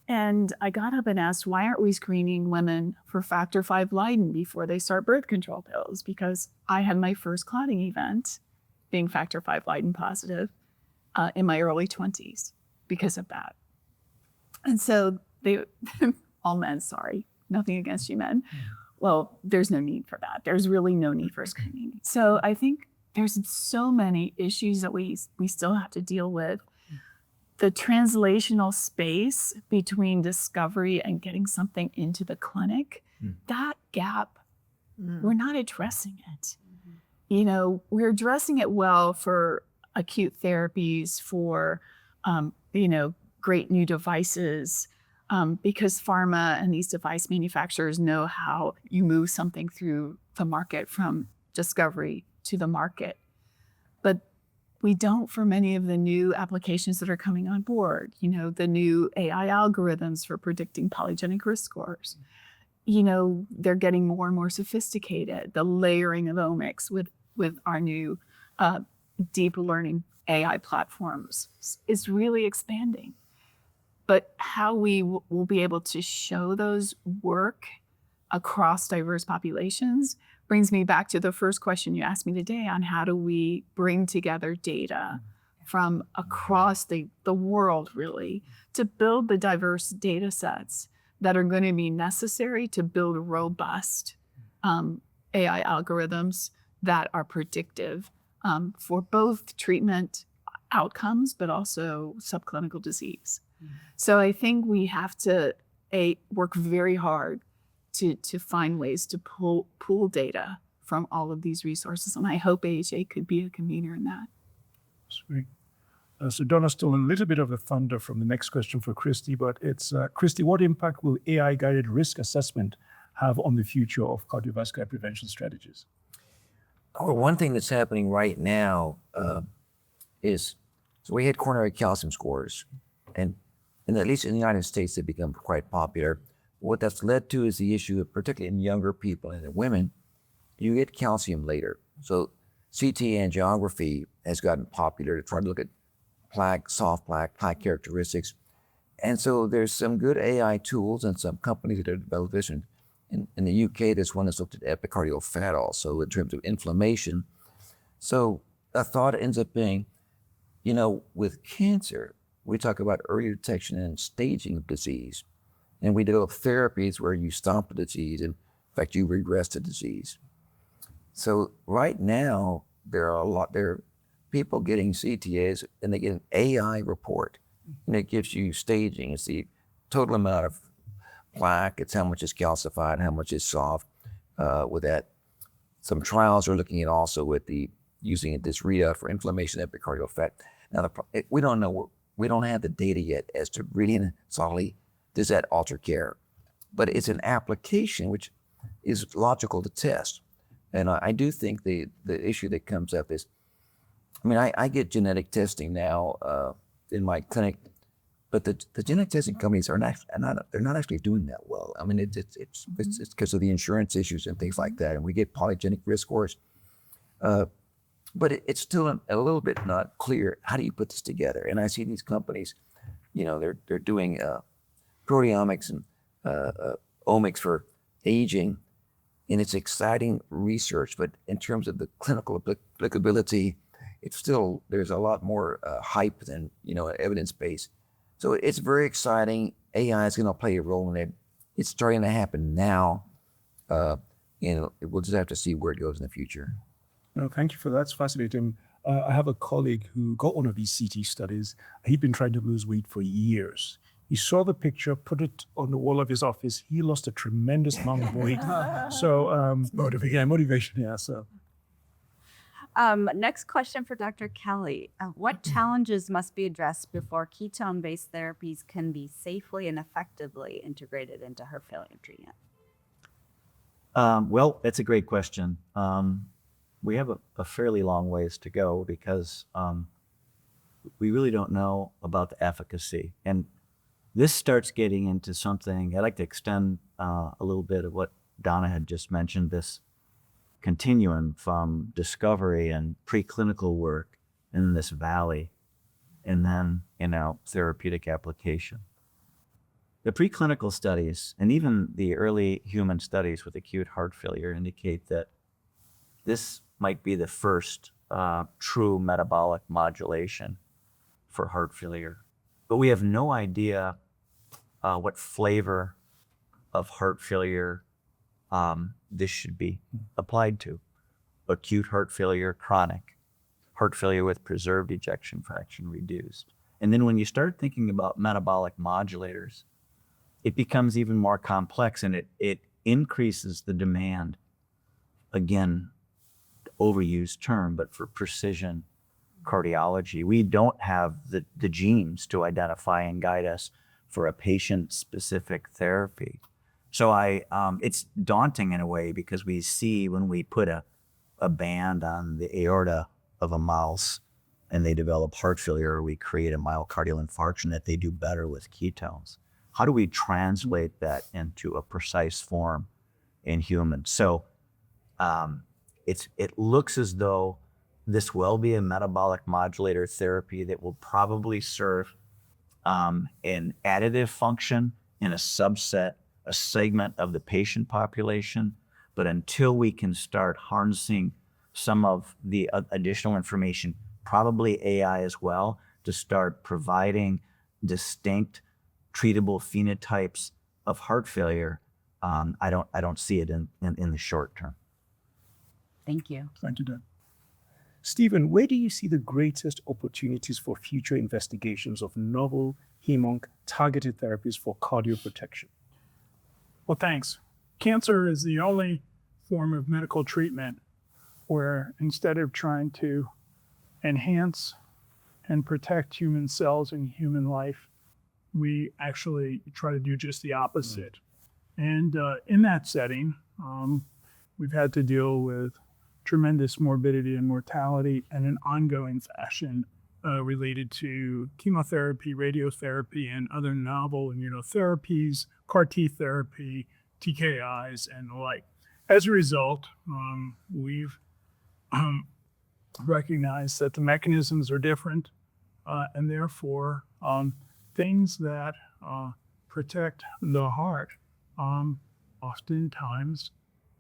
And I got up and asked, why aren't we screening women for factor V Leiden before they start birth control pills? Because I had my first clotting event being factor V Leiden positive in my early 20s because of that. And so they, all men, sorry, nothing against you men. Well, there's no need for that. There's really no need for screening. So I think there's so many issues that we still have to deal with. The translational space between discovery and getting something into the clinic, that gap, we're not addressing it. You know, we're addressing it well for acute therapies, for, great new devices, because pharma and these device manufacturers know how you move something through the market from discovery to the market. But we don't for many of the new applications that are coming on board, the new AI algorithms for predicting polygenic risk scores. They're getting more and more sophisticated. The layering of omics with our new deep learning AI platforms is really expanding. But how we will be able to show those work across diverse populations brings me back to the first question you asked me today on how do we bring together data from across the world, really, to build the diverse data sets that are going to be necessary to build robust AI algorithms that are predictive for both treatment outcomes, but also subclinical disease. So I think we have to work very hard to find ways to pool data from all of these resources. And I hope AHA could be a convener in that. That's great. So Donna stole a little bit of the thunder from the next question for Christy, but it's, Christy, what impact will AI-guided risk assessment have on the future of cardiovascular prevention strategies? Well, one thing that's happening right now is, so we had coronary calcium scores, and at least in the United States, they've become quite popular. What that's led to is the issue of, particularly in younger people and in women, you get calcium later. So CT angiography has gotten popular to try to look at plaque, soft plaque characteristics. And so there's some good AI tools and some companies that are developing this. In the UK, there's one that's looked at epicardial fat also in terms of inflammation. So a thought ends up being, you know, with cancer, we talk about early detection and staging of disease. And we develop therapies where you stop the disease and, in fact, you regress the disease. So right now, there are people getting CTAs and they get an AI report, and it gives you staging. It's the total amount of plaque, it's how much is calcified, how much is soft with that. Some trials are looking at also with using this readout for inflammation of epicardial fat. Now, we don't know, we don't have the data yet as to really and solidly does that alter care, but it's an application which is logical to test. And I do think the issue that comes up is, I mean, I get genetic testing now in my clinic, but the genetic testing companies they're not actually doing that well. I mean, it's because of the insurance issues and things like that, and we get polygenic risk scores. But it's still a little bit not clear. How do you put this together? And I see these companies, you know, they're doing proteomics and omics for aging, and it's exciting research. But in terms of the clinical applicability, it's still, there's a lot more hype than, you know, evidence base. So it's very exciting. AI is going to play a role in it. It's starting to happen now, and we'll just have to see where it goes in the future. No, thank you for that. That's fascinating. I have a colleague who got one of these CT studies. He'd been trying to lose weight for years. He saw the picture, put it on the wall of his office. He lost a tremendous amount of weight. So motivation, yeah. So. Next question for Dr. Kelly. What challenges must be addressed before ketone-based therapies can be safely and effectively integrated into heart failure treatment? Well, that's a great question. We have a fairly long ways to go because we really don't know about the efficacy. And this starts getting into something, I'd like to extend a little bit of what Donna had just mentioned, this continuum from discovery and preclinical work in this valley, and then, you know, therapeutic application. The preclinical studies and even the early human studies with acute heart failure indicate that this might be the first true metabolic modulation for heart failure. But we have no idea what flavor of heart failure this should be applied to. Acute heart failure, chronic, heart failure with preserved ejection fraction reduced. And then when you start thinking about metabolic modulators, it becomes even more complex, and it increases the demand, again, overused term, but for precision cardiology. We don't have the genes to identify and guide us for a patient-specific therapy. So it's daunting in a way, because we see when we put a band on the aorta of a mouse and they develop heart failure, or we create a myocardial infarction, that they do better with ketones. How do we translate that into a precise form in humans? So it looks as though this will be a metabolic modulator therapy that will probably serve an additive function in a segment of the patient population. But until we can start harnessing some of the additional information probably AI as well, to start providing distinct treatable phenotypes of heart failure, I don't see it in the short term. Thank you. Thank you, Dan. Stephen, where do you see the greatest opportunities for future investigations of novel hem-onc targeted therapies for cardioprotection? Well, thanks. Cancer is the only form of medical treatment where instead of trying to enhance and protect human cells and human life, we actually try to do just the opposite. And in that setting, we've had to deal with tremendous morbidity and mortality in an ongoing fashion related to chemotherapy, radiotherapy, and other novel immunotherapies, CAR T therapy, TKIs, and the like. As a result, we've recognized that the mechanisms are different, and therefore things that protect the heart oftentimes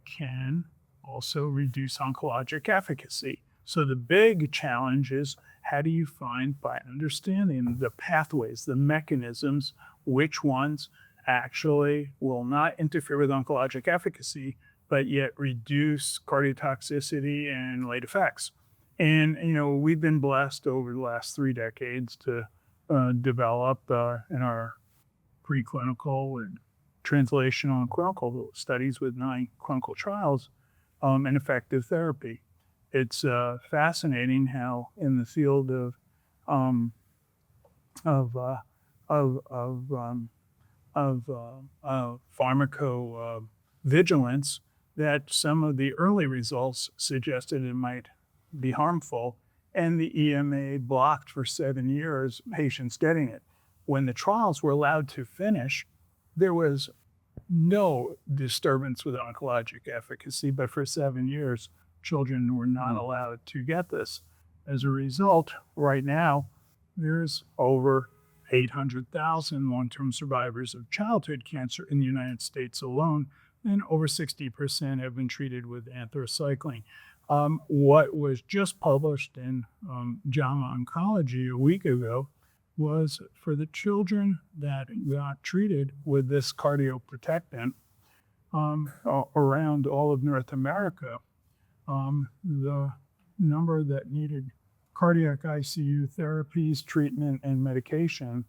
can also reduce oncologic efficacy. So the big challenge is, how do you find, by understanding the pathways, the mechanisms, which ones actually will not interfere with oncologic efficacy, but yet reduce cardiotoxicity and late effects? And, we've been blessed over the last 3 decades to develop in our preclinical and translational and clinical studies with 9 clinical trials, an effective therapy. It's fascinating how in the field of pharmacovigilance, that some of the early results suggested it might be harmful, and the EMA blocked for 7 years patients getting it. When the trials were allowed to finish, there was no disturbance with oncologic efficacy, but for 7 years, children were not allowed to get this. As a result, right now, there's over 800,000 long-term survivors of childhood cancer in the United States alone, and over 60% have been treated with anthracycline. What was just published in JAMA Oncology a week ago was for the children that got treated with this cardioprotectant around all of North America, the number that needed cardiac ICU therapies, treatment, and medication,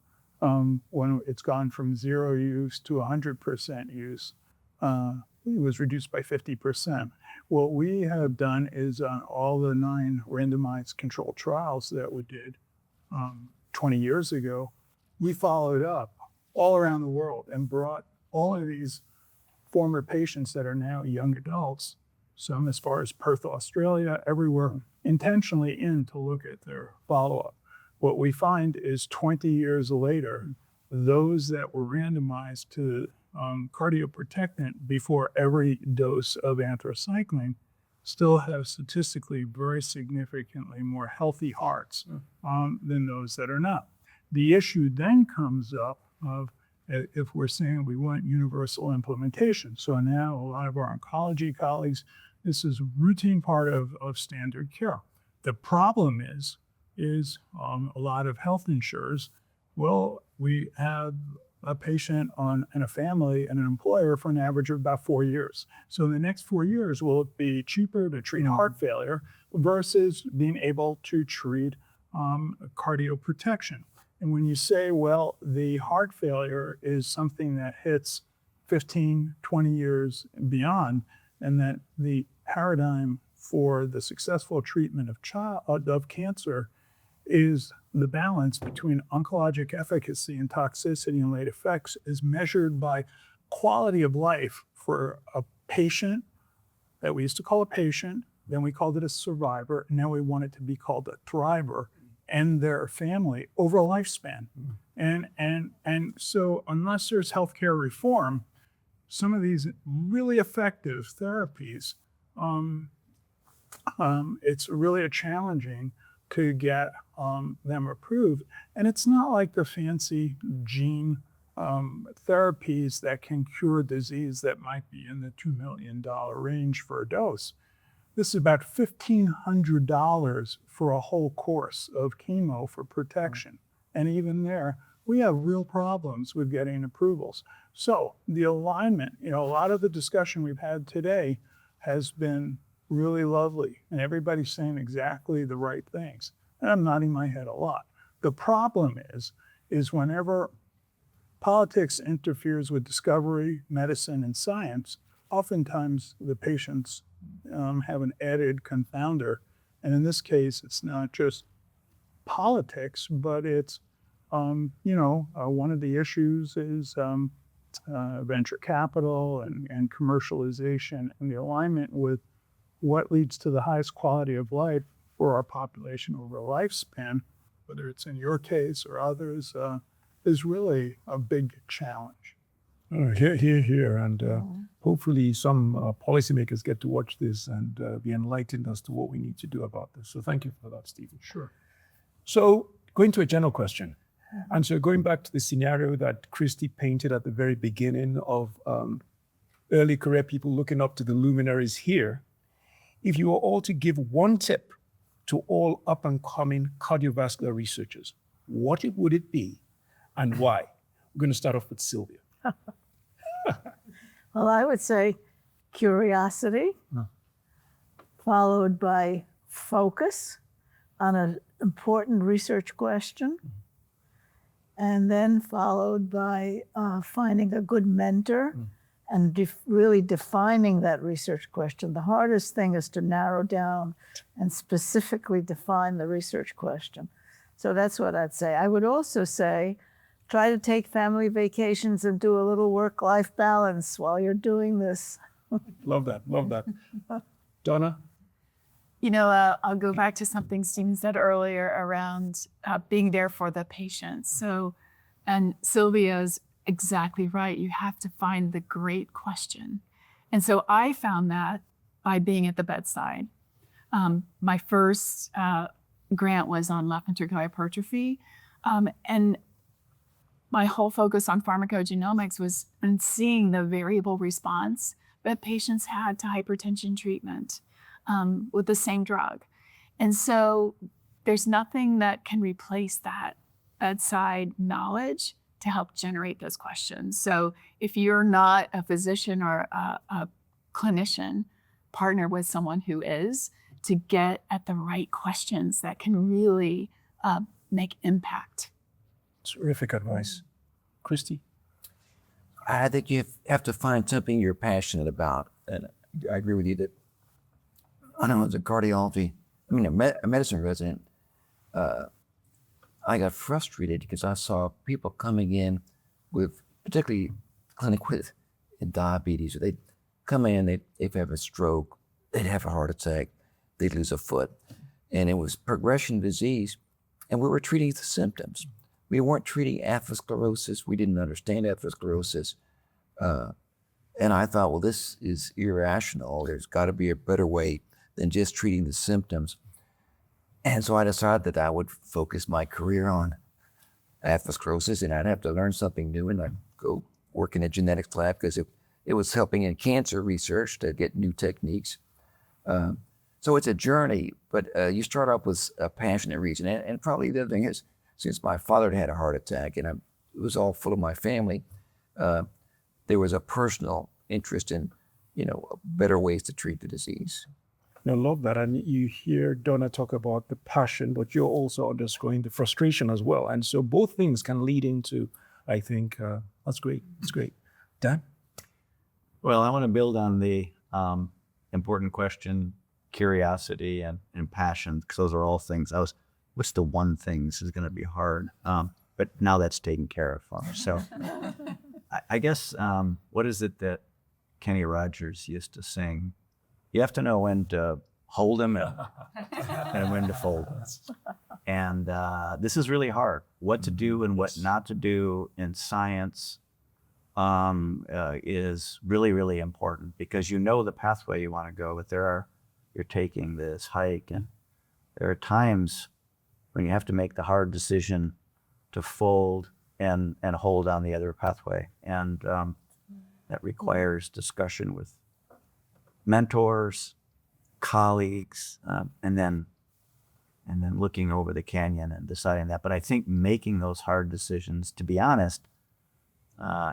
when it's gone from 0 use to 100% use, it was reduced by 50%. What we have done is on all the 9 randomized controlled trials that we did 20 years ago, we followed up all around the world and brought all of these former patients that are now young adults, some as far as Perth, Australia, everywhere, intentionally in to look at their follow-up. What we find is 20 years later, those that were randomized to cardioprotectant before every dose of anthracycline still have statistically very significantly more healthy hearts than those that are not. The issue then comes up of if we're saying we want universal implementation. So now a lot of our oncology colleagues, this is a routine part of standard care. The problem is a lot of health insurers, well, we have a patient and a family and an employer for an average of about 4 years. So in the next 4 years, will it be cheaper to treat heart failure versus being able to treat cardioprotection? And when you say, well, the heart failure is something that hits 15, 20 years and beyond, and that the paradigm for the successful treatment of cancer is the balance between oncologic efficacy and toxicity and late effects is measured by quality of life for a patient that we used to call a patient, then we called it a survivor, and now we want it to be called a thriver, and their family over a lifespan. And so unless there's healthcare reform, some of these really effective therapies, it's really challenging to get them approved. And it's not like the fancy gene therapies that can cure disease that might be in the $2 million range for a dose. this is about $1,500 for a whole course of chemo for protection. And even there, we have real problems with getting approvals. So the alignment, a lot of the discussion we've had today has been really lovely, and everybody's saying exactly the right things. And I'm nodding my head a lot. The problem is whenever politics interferes with discovery, medicine, and science, oftentimes the patients have an added confounder. And in this case, it's not just politics, but it's, one of the issues is venture capital and commercialization, and the alignment with what leads to the highest quality of life for our population over a lifespan, whether it's in your case or others, is really a big challenge. Here. And hopefully some policymakers get to watch this and be enlightened as to what we need to do about this. So thank you for that, Stephen. Sure. So going to a general question. And so going back to the scenario that Christy painted at the very beginning of early career people looking up to the luminaries here, if you were all to give one tip to all up-and-coming cardiovascular researchers, what would it be and why? We're going to start off with Sylvia. Well, I would say curiosity, followed by focus on an important research question, and then followed by finding a good mentor and really defining that research question. The hardest thing is to narrow down and specifically define the research question. So that's what I'd say. I would also say, try to take family vacations and do a little work-life balance while you're doing this. Love that. Donna? I'll go back to something Stephen said earlier around being there for the patient. So, and Sylvia's exactly right. You have to find the great question. And so I found that by being at the bedside. My first grant was on left ventricular hypertrophy. And my whole focus on pharmacogenomics was in seeing the variable response that patients had to hypertension treatment with the same drug. And so there's nothing that can replace that bedside knowledge to help generate those questions. So if you're not a physician or a clinician, partner with someone who is to get at the right questions that can really make impact. Terrific advice. Christy? I think you have to find something you're passionate about. And I agree with you that, I know as a medicine resident, I got frustrated because I saw people coming in with, particularly clinic with diabetes, or they'd come in, they'd have a stroke, they'd have a heart attack, they'd lose a foot. And it was progression disease, and we were treating the symptoms. We weren't treating atherosclerosis. We didn't understand atherosclerosis. And I thought, well, this is irrational. There's got to be a better way than just treating the symptoms. And so I decided that I would focus my career on atherosclerosis, and I'd have to learn something new, and I'd go work in a genetics lab because it was helping in cancer research to get new techniques. So it's a journey, but you start off with a passionate reason. And probably the other thing is, since my father had a heart attack and it was all full of my family, there was a personal interest in, better ways to treat the disease. I love that. And you hear Donna talk about the passion, but you're also underscoring the frustration as well. And so both things can lead into, I think, that's great. It's great. Dan? Well, I want to build on the important question, curiosity and passion, because those are all things. What's the one thing? This is going to be hard. But now that's taken care of for me. So I guess, what is it that Kenny Rogers used to sing? You have to know when to hold them and when to fold them. And this is really hard. What to do and what not to do in science is really, really important, because you know the pathway you want to go, but you're taking this hike, and there are times when you have to make the hard decision to fold and hold on the other pathway. And that requires discussion with mentors, colleagues, and then looking over the canyon and deciding that. But I think making those hard decisions, to be honest,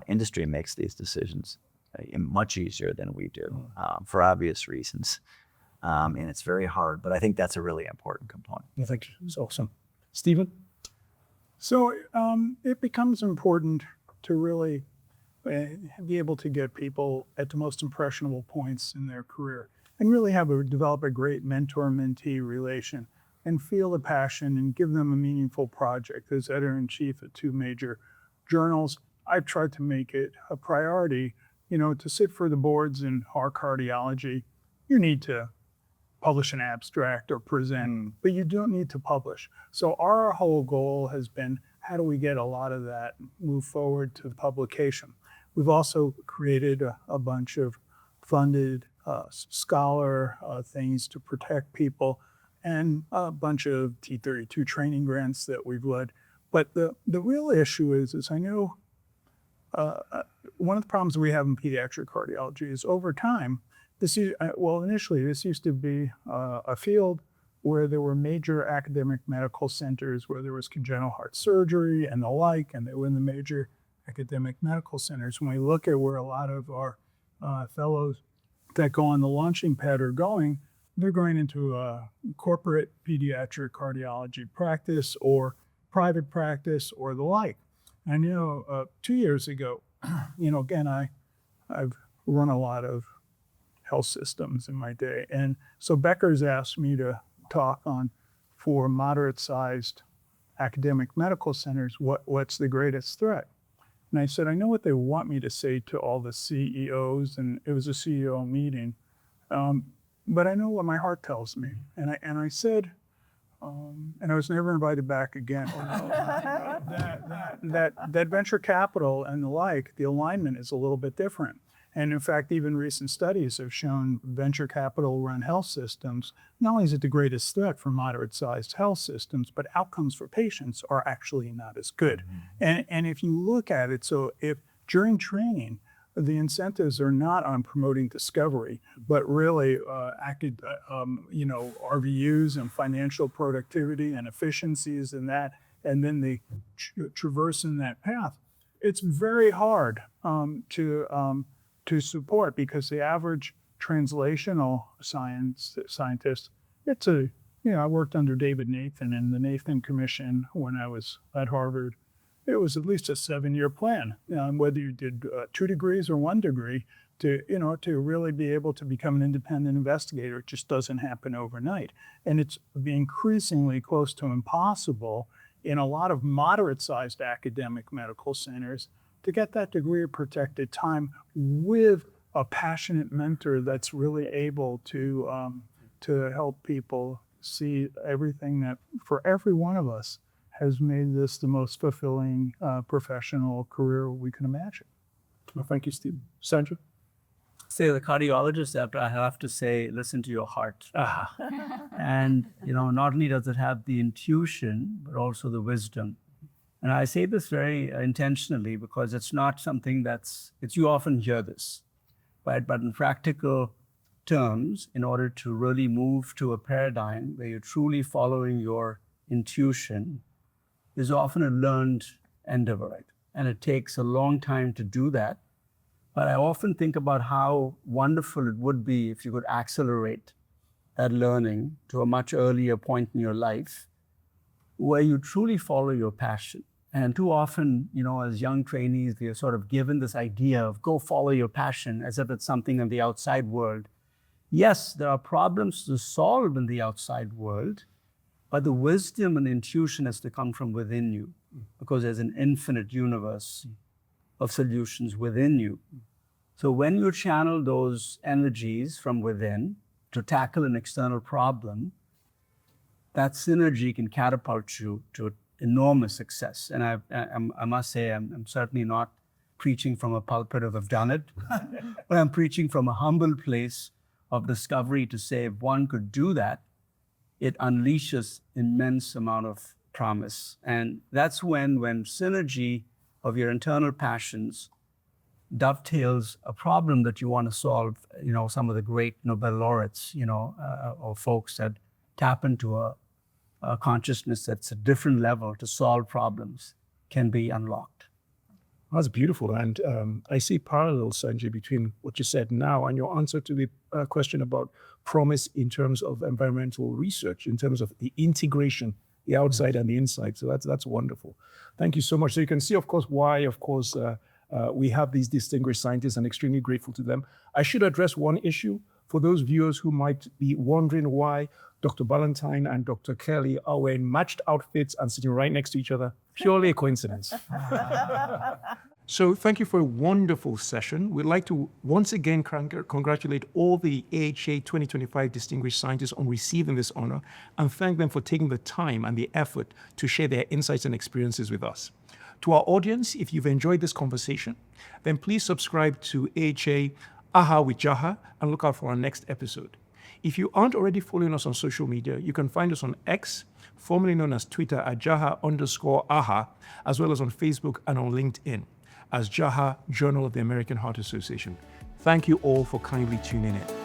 industry makes these decisions much easier than we do, for obvious reasons. And it's very hard, but I think that's a really important component. I think it's awesome. Stephen? So it becomes important to really be able to get people at the most impressionable points in their career and really develop a great mentor-mentee relation and feel the passion and give them a meaningful project. As editor-in-chief at 2 major journals, I've tried to make it a priority, to sit for the boards in our cardiology. You need to publish an abstract or present, but you don't need to publish. So our whole goal has been, how do we get a lot of that move forward to publication? We've also created a bunch of funded scholar things to protect people and a bunch of T32 training grants that we've led. But the real issue is I know one of the problems we have in pediatric cardiology is over time, initially this used to be a field where there were major academic medical centers where there was congenital heart surgery and the like, and they were in the major academic medical centers. When we look at where a lot of our fellows that go on the launching pad are going, they're going into a corporate pediatric cardiology practice or private practice or the like. I know 2 years ago, again, I've run a lot of health systems in my day. And so Becker's asked me to talk on, for moderate-sized academic medical centers, what's the greatest threat? And I said, I know what they want me to say to all the CEOs, and it was a CEO meeting, but I know what my heart tells me. And I said, and I was never invited back again, that venture capital and the like, the alignment is a little bit different. And in fact, even recent studies have shown venture capital run health systems, not only is it the greatest threat for moderate-sized health systems, but outcomes for patients are actually not as good. And if you look at it, so if during training, the incentives are not on promoting discovery, but really RVUs and financial productivity and efficiencies and that, and then they traverse in that path, it's very hard to support, because the average translational scientist, I worked under David Nathan in the Nathan Commission when I was at Harvard. It was at least a 7-year plan, whether you did 2 degrees or 1 degree, to really be able to become an independent investigator. It just doesn't happen overnight. And it's increasingly close to impossible in a lot of moderate-sized academic medical centers to get that degree of protected time with a passionate mentor that's really able to help people see everything that, for every one of us, has made this the most fulfilling professional career we can imagine. Well, thank you, Steve. Sandra? Say the cardiologist, after I have to say, listen to your heart. And, not only does it have the intuition, but also the wisdom. And I say this very intentionally because it's not something you often hear this, right? But in practical terms, in order to really move to a paradigm where you're truly following your intuition, is often a learned endeavor, right? And it takes a long time to do that. But I often think about how wonderful it would be if you could accelerate that learning to a much earlier point in your life where you truly follow your passion. And too often, as young trainees, we are sort of given this idea of go follow your passion as if it's something in the outside world. Yes, there are problems to solve in the outside world, but the wisdom and intuition has to come from within you, because there's an infinite universe of solutions within you. So when you channel those energies from within to tackle an external problem, that synergy can catapult you to enormous success. And I must say, I'm certainly not preaching from a pulpit of I've done it, but I'm preaching from a humble place of discovery to say if one could do that, it unleashes immense amount of promise. And that's when synergy of your internal passions, dovetails a problem that you want to solve. You know, some of the great Nobel laureates, you know, or folks that tap into a consciousness that's a different level to solve problems can be unlocked. That's beautiful. And I see parallels, Sanjay, between what you said now and your answer to the question about promise in terms of environmental research, in terms of the integration, the outside and the inside. So that's wonderful. Thank you so much. So you can see, of course, why, of course, we have these distinguished scientists and extremely grateful to them. I should address one issue for those viewers who might be wondering why Dr. Ballantyne and Dr. Kelly are wearing matched outfits and sitting right next to each other. Purely a coincidence. So thank you for a wonderful session. We'd like to once again congratulate all the AHA 2025 distinguished scientists on receiving this honor and thank them for taking the time and the effort to share their insights and experiences with us. To our audience, if you've enjoyed this conversation, then please subscribe to AHA with JAHA and look out for our next episode. If you aren't already following us on social media, you can find us on X, formerly known as Twitter, at JAHA_AHA, as well as on Facebook and on LinkedIn as JAHA, Journal of the American Heart Association. Thank you all for kindly tuning in.